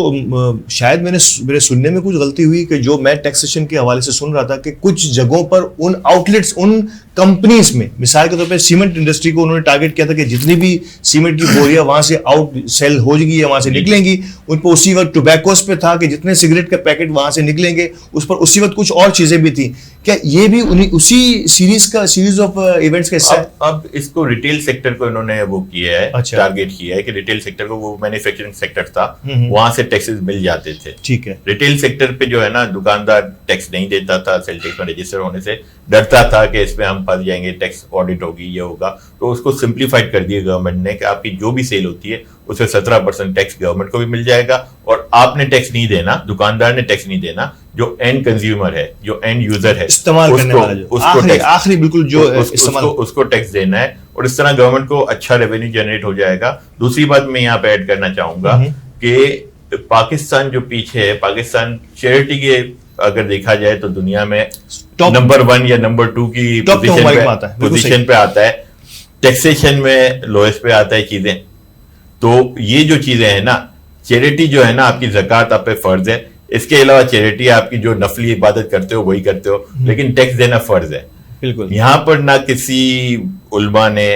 شاید میرے سننے میں کچھ غلطی ہوئی, کہ جو میں ٹیکسیشن کے حوالے سے سن رہا تھا کہ کچھ جگہوں پر in out let's, in companies میں, مثال کے طور پہ سیمنٹ انڈسٹری کو انہوں نے ٹارگیٹ کیا تھا کہ جتنی بھی سیمنٹ کی بوریاں وہاں سے آؤٹ سیل ہو گی یا وہاں سے نکلیں گی, ان پہ اسی وقت ٹوبیکوز پہ تھا کہ جتنے سگریٹ کے پیکٹ وہاں سے نکلیں گے اس پر اسی وقت کچھ اور چیزیں بھی تھیں. کیا یہ بھی اسی سیریز آف ایونٹس کا حصہ ہے؟ اب اس کو ریٹیل سیکٹر کو انہوں نے وہ کیا ہے, ٹارگیٹ کیا ہے کہ ریٹیل سیکٹر کو, وہ مینوفیکچرنگ سیکٹر تھا, وہاں سے ٹیکسز مل جاتے تھے. ٹھیک ہے. ریٹیل سیکٹر پہ جو ہے نا دکاندار ٹیکس نہیں دیتا تھا, سیل ٹیکس میں رجسٹر ہونے سے ڈرتا تھا کہ اس میں ہم پھنس جائیں گے, ٹیکس آڈٹ ہوگی, یہ ہوگا. تو اس کو سمپلیفائڈ کر دیا گورنمنٹ نے کہ آپ کی جو بھی سیل ہوتی ہے اس سے 17% ٹیکس گورنمنٹ کو بھی مل جائے گا, اور آپ نے ٹیکس نہیں دینا, دکاندار نے ٹیکس نہیں دینا, جو اینڈ کنزیومر ہے, جو اینڈ یوزر ہے, استعمال کرنے والا, آخری بالکل جو اس کو ٹیکس دینا ہے. اور اس طرح گورنمنٹ کو اچھا ریونیو جنریٹ ہو جائے گا. دوسری بات میں یہاں پہ ایڈ کرنا چاہوں گا کہ پاکستان جو پیچھے ہے, پاکستان چیریٹی کے اگر دیکھا جائے تو دنیا میں نمبر 1 یا نمبر 2 کی پوزیشن پہ آتا ہے. ٹیکسیشن میں لوئسٹ پہ آتا ہے چیزیں. تو یہ جو چیزیں ہیں نا, چیریٹی جو ہے نا, آپ کی زکوٰۃ آپ پہ فرض ہے, اس کے علاوہ چیریٹی آپ کی جو نفلی عبادت کرتے ہو وہی کرتے ہو, لیکن ٹیکس دینا فرض ہے. بالکل. یہاں پر نہ کسی علماء نے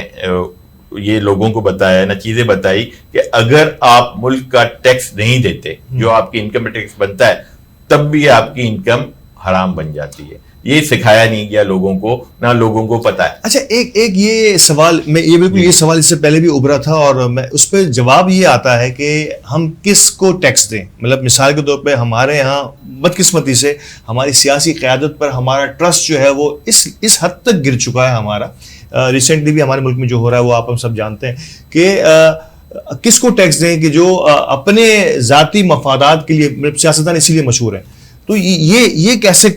یہ لوگوں کو بتایا, نہ چیزیں بتائی کہ اگر آپ ملک کا ٹیکس نہیں دیتے, جو آپ کی انکم ٹیکس بنتا ہے, تب بھی آپ کی انکم حرام بن جاتی ہے. یہ سکھایا نہیں گیا لوگوں کو, نہ لوگوں کو پتا ہے. اچھا ایک یہ سوال, میں یہ بالکل یہ سوال اس سے پہلے بھی ابھرا تھا, اور میں اس پہ جواب یہ آتا ہے کہ ہم کس کو ٹیکس دیں. مطلب مثال کے طور پہ ہمارے یہاں بدقسمتی سے ہماری سیاسی قیادت پر ہمارا ٹرسٹ جو ہے وہ اس حد تک گر چکا ہے ہمارا. ریسنٹلی بھی ہمارے ملک میں جو ہو رہا ہے وہ آپ ہم سب جانتے ہیں کہ کس کو ٹیکس دیں, کہ جو اپنے ذاتی مفادات کے لیے, سیاستدان اسی لیے مشہور ہیں. تو یہ کیسے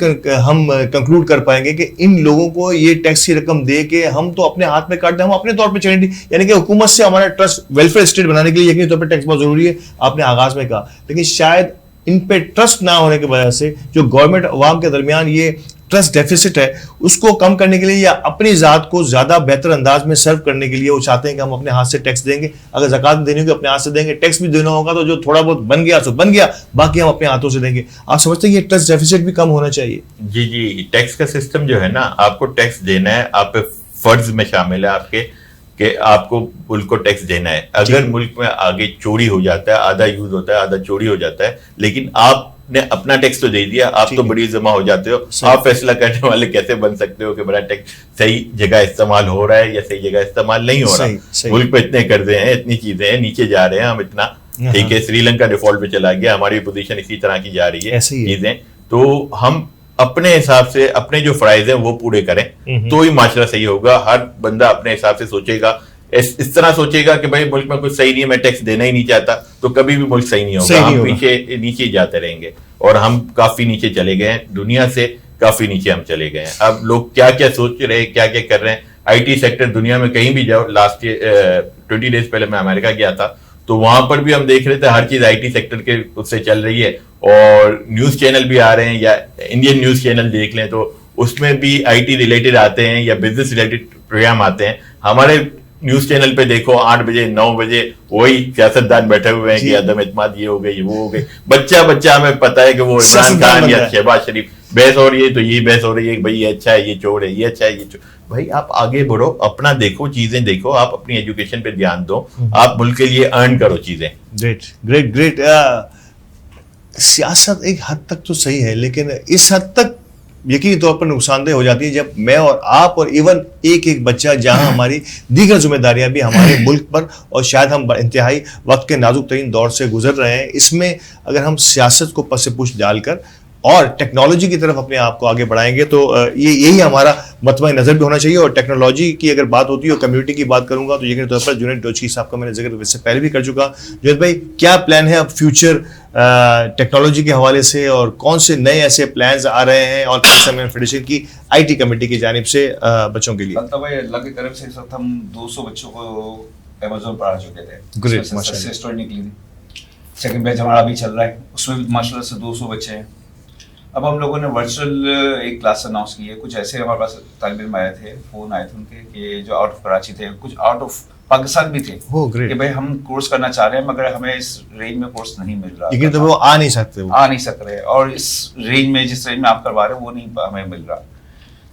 ہم کنکلوڈ کر پائیں گے کہ ان لوگوں کو یہ ٹیکس کی رقم دے کے ہم تو اپنے ہاتھ میں کاٹ دیں, ہم اپنے طور پہ چیریٹی, یعنی کہ حکومت سے ہمارا ٹرسٹ ویلفیئر اسٹیٹ بنانے کے لیے یقینی طور پہ ٹیکس بہت ضروری ہے, آپ نے آغاز میں کہا, لیکن شاید ان پہ ٹرسٹ نہ ہونے کی وجہ سے جو گورنمنٹ عوام کے درمیان یہ ٹرسٹ ڈیفیسٹ ہے, اس کو کم کرنے کے لیے یا اپنی ذات کو زیادہ بہتر انداز میں سرو کرنے کے لیے وہ چاہتے ہیں کہ ہم اپنے ہاتھ سے ٹیکس دیں گے. اگر زکوٰۃ دینی ہوگی اپنے ہاتھ سے دیں گے, ٹیکس بھی دینا ہوگا تو جو تھوڑا بہت بن گیا سو بن گیا, باقی ہم اپنے ہاتھوں سے دیں گے. آپ سمجھتے ہیں یہ ٹیکس ڈیفیسٹ بھی کم ہونا چاہیے؟ جی, ٹیکس کا سسٹم جو ہے نا, آپ کو ٹیکس دینا ہے, آپ پہ فرض میں شامل ہے آپ کے کہ آپ کو ملک کو ٹیکس دینا ہے. اگر ملک میں آگے چوری ہو جاتا ہے, آدھا یوز ہوتا ہے, آدھا چوری ہو جاتا ہے, لیکن آپ نے اپنا ٹیکس تو دے دیا, آپ تو بڑی جمع ہو جاتے ہو, آپ فیصلہ کرنے والے کیسے بن سکتے ہو کہ میرا ٹیکس صحیح جگہ استعمال ہو رہا ہے یا صحیح جگہ استعمال نہیں ہو رہا. ملک پہ اتنے قرضے ہیں, اتنی چیزیں ہیں, نیچے جا رہے ہیں ہم اتنا, ٹھیک ہے, سری لنکا ڈیفالٹ پہ چلا گیا, ہماری پوزیشن اسی طرح کی جا رہی ہے چیزیں. تو ہم اپنے حساب سے اپنے جو فرائض ہیں وہ پورے کریں تو ہی معاشرہ صحیح ہوگا. ہر بندہ اپنے حساب سے سوچے گا, اس طرح سوچے گا کہ بھائی ملک میں کچھ صحیح نہیں ہے, میں ٹیکس دینا ہی نہیں چاہتا, تو کبھی بھی ملک صحیح نہیں ہوگا. ہم پیچھے نیچے جاتے رہیں گے, اور ہم کافی نیچے چلے گئے ہیں, دنیا سے کافی نیچے ہم چلے گئے ہیں. اب لوگ کیا کیا سوچ رہے ہیں, کیا کیا کر رہے ہیں. آئی ٹی سیکٹر دنیا میں کہیں بھی جاؤ, لاسٹ 20 ڈیز پہلے میں امریکہ گیا تھا, تو وہاں پر بھی ہم دیکھ رہے تھے ہر چیز آئی ٹی سیکٹر کے اس سے چل رہی ہے. اور نیوز چینل بھی آ رہے ہیں, یا انڈین نیوز چینل دیکھ لیں تو اس میں بھی آئی ٹی ریلیٹڈ آتے ہیں یا بزنس ریلیٹڈ پروگرام آتے ہیں. ہمارے نیوز چینل پہ دیکھو 8 بجے 9 بجے وہی سیاستدان بیٹھے ہوئے ہیں کہ عدم اعتماد یہ ہو گئی, وہ ہو گئی. بچہ ہمیں پتا ہے کہ وہ عمران خان یا شہباز شریف بحث ہو رہی ہے تو یہ بحث ہو رہی ہے کہ بھائی یہ اچھا ہے, یہ چور ہے, یہ اچھا ہے, یہ چور. بھائی آپ آگے بڑھو, اپنا دیکھو, چیزیں دیکھو, آپ اپنی ایجوکیشن پہ دھیان دو, آپ ملک کے لیے ارن کرو چیزیں. Great great great. سیاست ایک حد تک تو صحیح ہے, لیکن اس حد تک یقینی طور پر نقصان دہ ہو جاتی ہے جب میں اور آپ اور ایون ایک بچہ, جہاں ہماری دیگر ذمہ داریاں بھی ہمارے ملک پر, اور شاید ہم انتہائی وقت کے نازک ترین دور سے گزر رہے ہیں, اس میں اگر ہم سیاست کو پس پوچھ ڈال کر اور ٹیکنالوجی کی طرف اپنے آپ کو آگے بڑھائیں گے تو یہی ہمارا مطمع نظر بھی ہونا چاہیے. اور ٹیکنالوجی کی اگر بات ہوتی ہے اور کمیونٹی کی بات کروں گا تو یقینی طور پر جنید ڈوچکی صاحب کا میں نے ذکر اس سے پہلے بھی کر چکا. جنید بھائی کیا پلان ہے اب فیوچر ٹیکنالوجی کے حوالے سے, اور کون سے نئے ایسے پلانز آ رہے ہیں اور فیڈریشن کی آئی ٹی کمیٹی کی جانب سے بچوں کے لیے؟ الطاف بھائی اللہ کی طرف سے اس وقت ہم 200 بچوں کو Amazon پڑھا چکے تھے. Great, ماشاءاللہ. سکسیس اسٹوری نکلی تھی. سیکنڈ بیچ ہمارا ابھی چل رہا ہے, اس میں بھی ماشاء اللہ سے 200 بچے ہیں. اب ہم لوگوں نے ورچوئل ایک کلاس اناؤنس کی ہے. کچھ ایسے ہمارے پاس طالب علم آئے تھے, فون آئے تھے ان کے کہ جو آؤٹ آف کراچی تھے, کچھ آؤٹ آف پاکستان بھی تھے کہ بھائی ہم کورس کرنا چاہ رہے ہیں مگر ہمیں اس رینج میں کورس نہیں مل رہا, لیکن تو وہ آ نہیں سک رہے, اور اس رینج میں جس رینج میں آپ کروا رہے ہیں وہ نہیں ہمیں مل رہا.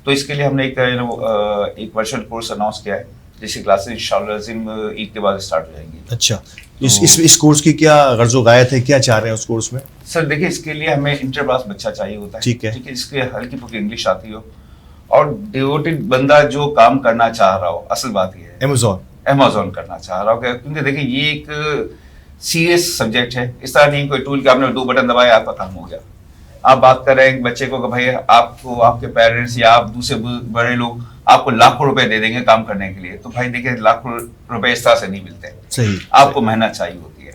تو اس کے لیے ہم نے ایک ورچوئل کورس اناؤنس کیا ہے جس کی کلاسز انشاءاللہ عظیم عید کے بعد اسٹارٹ ہو جائیں گی. اچھا, اس کورس کی کیا غرض و غایت ہے, کیا چاہ رہے ہیں اس کورس میں؟ سر دیکھیے اس کے لیے ہمیں انٹر پاس بچہ چاہیے ہوتا ہے, ٹھیک ہے, جس کے ہلکی پھلکی انگلش آتی ہو اور ڈیوٹڈ بندہ جو کام کرنا چاہ رہا ہو. اصل بات یہ ہے Amazon کرنا چاہ رہا ہو, کیونکہ دیکھیں یہ ایک سیریس سبجیکٹ ہے. اس طرح نہیں کوئی ٹول کہ آپ نے 2 بٹن دبائے آپ کا کام ہو گیا. آپ بات کر رہے ہیں بچے کو کہ بھائی آپ کو آپ کے پیرنٹس یا آپ دوسرے بڑے لوگ آپ کو لاکھوں روپے دے دیں گے کام کرنے کے لیے, تو بھائی دیکھیں لاکھوں روپے اس طرح سے نہیں ملتے. صحیح, آپ کو محنت چاہیے ہوتی ہے.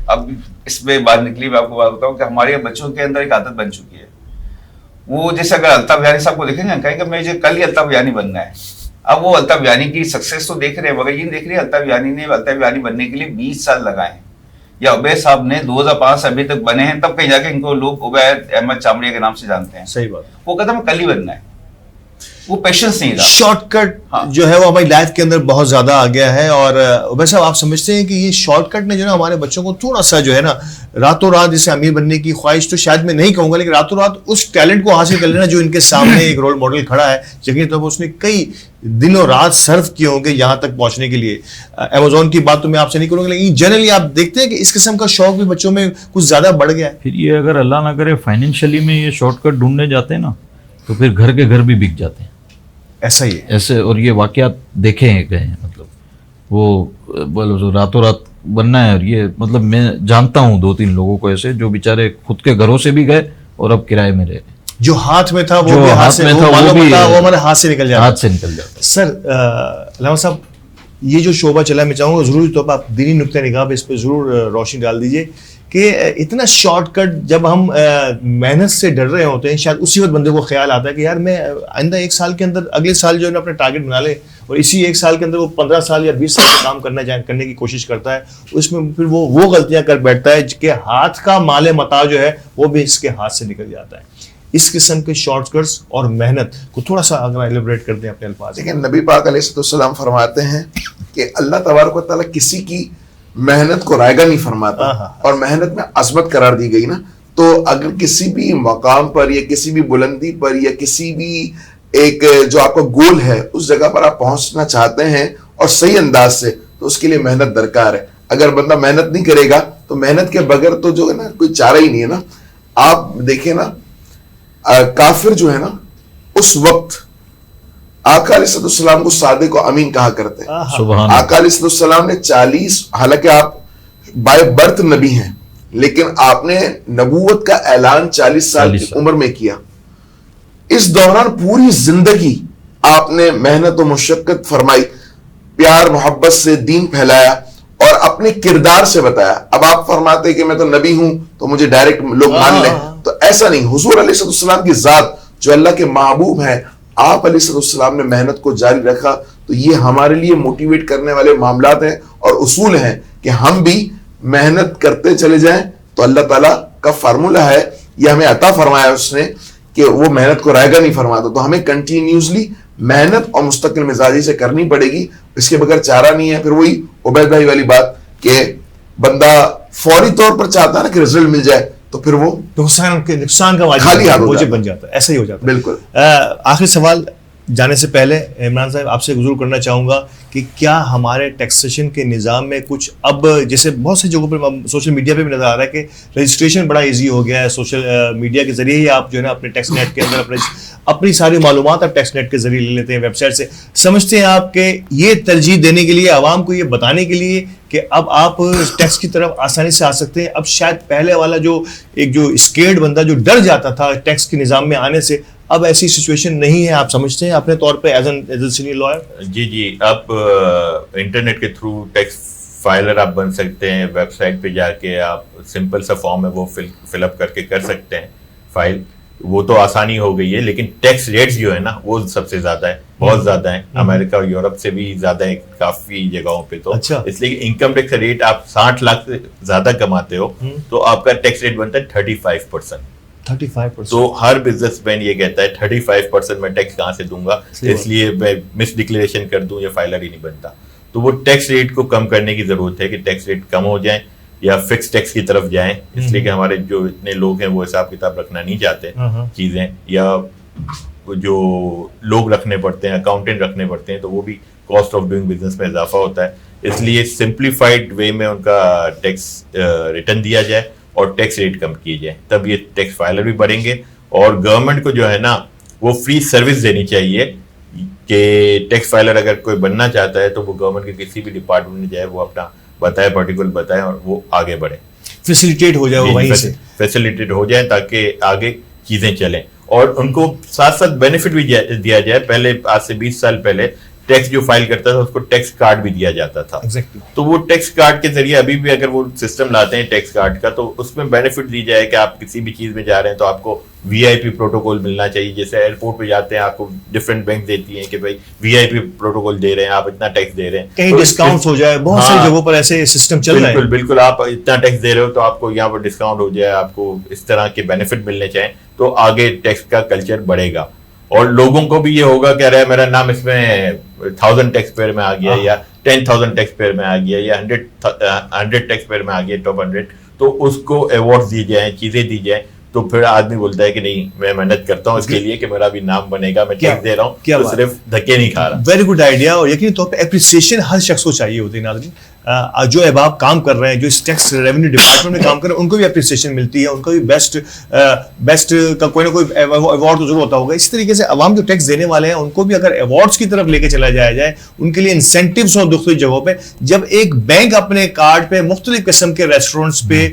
اب اس میں بات نکلی, میں آپ کو بات بتاؤں کہ ہمارے بچوں کے اندر ایک عادت بن چکی ہے. وہ جیسے اگر الطاف یانی صاحب کو دیکھیں گے کہیں کہ مجھے کل ہی الطاف یانی بننا ہے. اب وہ الطاف یانی کی سکسیس تو دیکھ رہے ہیں مگر یہ نہیں دیکھ رہے الطاف یانی نے الطاف یانی بننے کے لیے 20 سال لگائے ہیں, یا عبید صاحب نے 2005 سے ابھی تک بنے ہیں, تب کہیں جا کے ان کو لوگ عبید احمد چامڑیا کے نام سے جانتے ہیں. صحیح بات. وہ کہتا ہے میں کل ہی بننا ہے, وہ پیشنس نہیں رہا. شارٹ کٹ جو ہے وہ ہماری لائف کے اندر بہت زیادہ آ گیا ہے. اور عبید صاحب آپ سمجھتے ہیں کہ یہ شارٹ کٹ نے جو ہے ہمارے بچوں کو تھوڑا سا جو ہے نا راتوں رات جسے امیر بننے کی خواہش تو شاید میں نہیں کہوں گا, لیکن راتوں رات اس ٹیلنٹ کو حاصل کر لینا جو ان کے سامنے ایک رول ماڈل کھڑا ہے, یقیناً تو اس نے کئی دنوں رات صرف کیے ہوں گے یہاں تک پہنچنے کے لیے. Amazon کی بات تو میں آپ سے نہیں کروں گا, لیکن جنرلی آپ دیکھتے ہیں کہ اس قسم کا شوق بھی بچوں میں کچھ زیادہ بڑھ گیا ہے. پھر یہ اگر اللہ نہ کرے فائنینشلی میں یہ شارٹ کٹ ڈھونڈنے جاتے ہیں نا تو پھر گھر کے گھر بھی بک جاتے ہیں. ایسا ہی ہے, ایسے, اور یہ واقعات دیکھے ہیں گئے ہیں. مطلب وہ راتوں رات بننا ہے, اور یہ مطلب میں جانتا ہوں 2-3 لوگوں کو ایسے جو بیچارے خود کے گھروں سے بھی گئے اور اب کرائے میں رہ رہے ہیں. جو ہاتھ میں تھا وہ ہاتھ سے وہ ہمارے ہاتھ سے نکل جاتا. سر علامہ صاحب یہ جو شعبہ چلا, میں چاہوں گا ضروری طور پر آپ دینی نقطہ نگاہ پہ اس پہ ضرور روشنی ڈال دیجیے کہ اتنا شارٹ کٹ جب ہم محنت سے ڈر رہے ہوتے ہیں, شاید اسی وقت بندے کو خیال آتا ہے کہ یار میں آئندہ 1 سال کے اندر اگلے سال جو ہے نا اپنا ٹارگیٹ بنا لے, اور اسی 1 سال کے اندر وہ 15 سال یا 20 سال کا کام کرنے کی کوشش کرتا ہے. اس میں پھر وہ غلطیاں کر بیٹھتا ہے کہ ہاتھ کا مال متاع جو ہے وہ بھی اس کے ہاتھ سے نکل جاتا ہے. اس قسم کے شارٹ کٹس اور محنت کو تھوڑا سا اگر ایلیبریٹ کر دیں اپنے الفاظ. لیکن نبی پاک علیہ السلام فرماتے ہیں کہ اللہ تبارک و تعالیٰ کسی کی محنت کو رائگاں نہیں فرماتا, اور محنت میں عظمت قرار دی گئی نا, تو اگر کسی بھی مقام پر یا کسی بھی بلندی پر یا کسی بھی ایک جو آپ کا گول ہے اس جگہ پر آپ پہنچنا چاہتے ہیں اور صحیح انداز سے, تو اس کے لیے محنت درکار ہے. اگر بندہ محنت نہیں کرے گا تو محنت کے بغیر تو جو ہے نا کوئی چارہ ہی نہیں ہے نا. آپ دیکھیں نا کافر جو ہے نا اس وقت آقا علیہ السلام کو صادق و امین کہا کرتے ہیں. آقا علیہ السلام نے 40, حالانکہ آپ بائی برتھ نبی ہیں لیکن آپ نے نبوت کا اعلان 40 سال کی عمر میں کیا. اس دوران پوری زندگی آپ نے محنت و مشقت فرمائی, پیار محبت سے دین پھیلایا اور اپنے کردار سے بتایا. اب آپ فرماتے کہ میں تو نبی ہوں تو مجھے ڈائریکٹ لوگ مان لیں, تو ایسا نہیں. حضور علیہ السلام کی ذات جو اللہ کے محبوب ہیں, آپ علیہ السلام نے محنت کو جاری رکھا. تو یہ ہمارے لیے موٹیویٹ کرنے والے معاملات ہیں اور اصول ہیں کہ ہم بھی محنت کرتے چلے جائیں. تو اللہ تعالیٰ کا فارمولہ ہے, یہ ہمیں عطا فرمایا اس نے کہ وہ محنت کو رائگاں نہیں فرماتا. تو ہمیں کنٹینیوسلی محنت اور مستقل مزاجی سے کرنی پڑے گی, اس کے بغیر چارہ نہیں ہے. پھر وہی عبید بھائی والی بات کہ بندہ فوری طور پر چاہتا ہے نا کہ رزلٹ مل جائے, تو پھر وہ نقصان کا واجب بن جاتا ہے. ایسا ہی ہو جاتا ہے. بالکل. آخری سوال جانے سے پہلے عمران صاحب آپ سے گزار کرنا چاہوں گا کہ کیا ہمارے ٹیکسیشن کے نظام میں کچھ اب جیسے بہت سی جگہوں پر سوشل میڈیا پہ بھی نظر آ رہا ہے کہ رجسٹریشن بڑا ایزی ہو گیا ہے, سوشل میڈیا کے ذریعے ہی آپ جو ہے نا اپنے ٹیکس نیٹ کے اندر اپنی ساری معلومات آپ ٹیکس نیٹ کے ذریعے لے لیتے ہیں, ویب سائٹ سے. سمجھتے ہیں آپ کہ یہ ترجیح دینے کے لیے, عوام کو یہ بتانے کے لیے کہ اب آپ ٹیکس کی طرف آسانی سے آ سکتے ہیں. اب شاید پہلے والا جو ایک جو اسکیئرڈ بندہ جو ڈر جاتا تھا ٹیکس کے نظام میں آنے سے, اب ایسی سچویشن نہیں ہے, آپ سمجھتے ہیں اپنے طور پہ ایز این سینئر لائر؟ جی اب انٹرنیٹ کے تھرو ٹیکس فائلر آپ بن سکتے ہیں. ویب سائٹ پہ جا کے آپ سمپل سا فارم ہے وہ فل اپ کر کے کر سکتے ہیں فائل. وہ تو آسانی ہو گئی ہے, لیکن ٹیکس ریٹس جو ہے نا وہ سب سے زیادہ ہے, بہت زیادہ ہیں. امریکہ اور یورپ سے بھی زیادہ ہے کافی جگہوں پہ. تو اس لیے انکم ٹیکس ریٹ آپ 60 لاکھ سے زیادہ کماتے ہو تو آپ کا ٹیکس ریٹ بنتا ہے 35%. 35%. تو ہر بزنس مین یہ کہتا ہے 35% میں ٹیکس کہاں سے دوں گا, اس لیے میں مس ڈکلیریشن کر دوں یا فائلر ہی نہیں بنتا. تو وہ ٹیکس ریٹ کو کم کرنے کی ضرورت ہے کہ ٹیکس ریٹ کم ہو جائیں یا فکس ٹیکس کی طرف جائیں, اس لیے کہ ہمارے جو اتنے لوگ ہیں وہ حساب کتاب رکھنا نہیں چاہتے چیزیں, یا جو لوگ رکھنے پڑتے ہیں, اکاؤنٹنٹ رکھنے پڑتے ہیں, تو وہ بھی کاسٹ آف ڈوئنگ بزنس میں اضافہ ہوتا ہے. اس لیے سمپلیفائڈ وے میں ان کا ٹیکس ریٹرن دیا جائے اور ٹیکس ریٹ کم کیے جائیں, تب یہ ٹیکس فائلر بھی بڑھیں گے. اور گورنمنٹ کو جو ہے نا وہ فری سروس دینی چاہیے کہ ٹیکس فائلر اگر کوئی بننا چاہتا ہے تو وہ گورنمنٹ کے کسی بھی ڈپارٹمنٹ میں جائے, وہ اپنا بتائے, پرٹیکولر بتائے اور وہ آگے بڑھے, فیسیلیٹیٹ ہو جائے, وہیں سے فیسیلیٹیٹ ہو جائے تاکہ آگے چیزیں چلیں. اور ان کو ساتھ ساتھ بینیفٹ بھی دیا جائے. پہلے آج سے 20 سال پہلے ٹیکس جو فائل کرتا تھا اس کو ٹیکس کارڈ بھی دیا جاتا تھا. تو وہ ٹیکس کارڈ کے ذریعے ابھی بھی اگر وہ سسٹم لاتے ہیں ٹیکس کارڈ کا, تو اس میں بینیفٹ دی جائے کہ آپ کسی بھی چیز میں جا رہے ہیں تو آپ کو وی آئی پی پروٹوکول ملنا چاہیے. جیسے ایئرپورٹ پہ جاتے ہیں آپ کو ڈفرینٹ بینک دیتی ہیں کہ بھائی وی آئی پی پروٹوکول دے رہے ہیں, آپ اتنا ٹیکس دے رہے ہیں, کہیں ڈسکاؤنٹ ہو جائے. بہت سی جگہوں پر ایسے سسٹم چل رہا ہے. بالکل بالکل, آپ اتنا ٹیکس دے رہے ہو تو آپ کو یہاں پر ڈسکاؤنٹ ہو جائے, آپ کو اس طرح کے بینیفٹ ملنے چاہیں, تو آگے ٹیکس کا کلچر بڑھے گا. اور لوگوں کو بھی یہ ہوگا کہ ارے میرا نام اس میں 1000 ٹیکس پیئر میں آ گیا, یا 10,000 ٹیکس پیئر میں آ گیا, یا 100 ٹیکس پیئر میں آ گیا, ٹاپ 100. تو اس کو ایوارڈ دی جائیں, چیزیں دی جائیں, تو پھر آدمی بولتا ہے کہ نہیں میں محنت کرتا ہوں اس کے لیے کہ میرا بھی نام بنے گا, میں ٹیکس دے رہا ہوں, تو صرف دھکے نہیں کھا رہا. Very good idea. اور یقینی طور پہ اپریسیشن ہر شخص کو چاہیے ہوتی ہے. ناظرین, جو احباب کام کر رہے ہیں, جو اس ٹیکس ریونیو ڈپارٹمنٹ میں کام کر رہے ہیں, ان کو بھی اپریسیشن ملتی ہے, ان کو بھی بیسٹ کا کوئی نہ کوئی ایوارڈ تو ضرور ہوتا ہوگا. اسی طریقے سے عوام جو ٹیکس دینے والے ہیں ان کو بھی اگر ایوارڈس کی طرف لے کے چلا جایا جائے, ان کے لیے انسینٹیوز ہوں مختلف جگہوں پہ. جب ایک بینک اپنے کارڈ پہ مختلف قسم کے ریسٹورینٹس پہ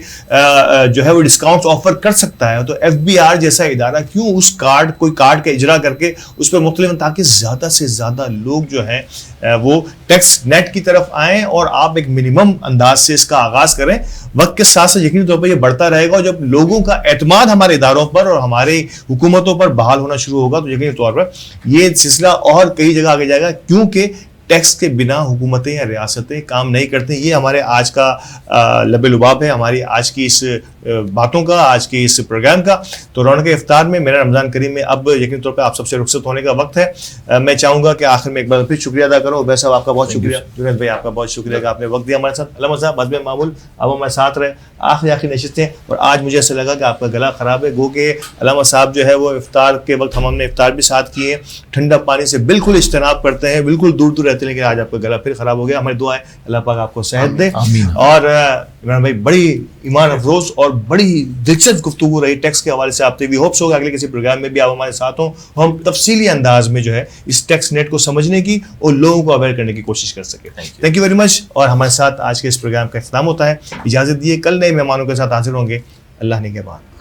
جو ہے وہ ڈسکاؤنٹس آفر کر سکتا ہے, تو ایف بی آر جیسا ادارہ کیوں اس کوئی کارڈ کا اجرا کر کے اس پہ مختلف, تاکہ زیادہ سے زیادہ لوگ جو ہیں وہ ٹیکس نیٹ کی طرف آئیں اور آپ ایک منیمم انداز سے اس کا آغاز کریں. وقت کے ساتھ ساتھ یقینی طور پر یہ بڑھتا رہے گا, اور جب لوگوں کا اعتماد ہمارے اداروں پر اور ہماری حکومتوں پر بحال ہونا شروع ہوگا تو یقینی طور پر یہ سلسلہ اور کئی جگہ آگے جائے گا, کیونکہ ٹیکس کے بنا حکومتیں یا ریاستیں کام نہیں کرتے. یہ ہمارے آج کا لب لباب ہے, ہماری آج کی اس باتوں کا, آج کے اس پروگرام کا. تو رونق افطار میں میرا رمضان کریم میں اب یقینی طور پہ آپ سب سے رخصت ہونے کا وقت ہے. میں چاہوں گا کہ آخر میں ایک بار پھر شکریہ ادا کروں. عبید صاحب آپ کا بہت شکریہ, جنید بھائی آپ کا بہت شکریہ کہ آپ نے وقت دیا ہمارے ساتھ. علامہ صاحب حسب معمول اب ہمارے ساتھ رہے, آخری نشستیں, اور آج مجھے ایسا لگا کہ آپ کا گلا خراب ہے, گو کہ علامہ صاحب جو ہے وہ افطار کے وقت ہم نے افطار بھی ساتھ کیے, ٹھنڈا پانی سے بالکل اجتناب کرتے ہیں, بالکل دور دور رہتے ہیں, لیکن آج آپ کا گلا پھر خراب ہو گیا. ہماری دعا ہے اللہ پاک آپ کو صحت دے. اور عمران بھائی بڑی ایمان افروز اور بڑی دلچسپ گفتگو رہی ٹیکس کے حوالے سے آپ سے. وی ہوپس ہوگا اگلے کسی پروگرام میں بھی آپ ہمارے ساتھ ہوں, ہم تفصیلی انداز میں جو ہے اس ٹیکس نیٹ کو سمجھنے کی اور لوگوں کو اویئر کرنے کی کوشش کر سکے. Thank you very much. اور ہمارے ساتھ آج کے اس پروگرام کا اختتام ہوتا ہے. اجازت دیے, کل نئے مہمانوں کے ساتھ حاضر ہوں گے. اللہ نگہبان.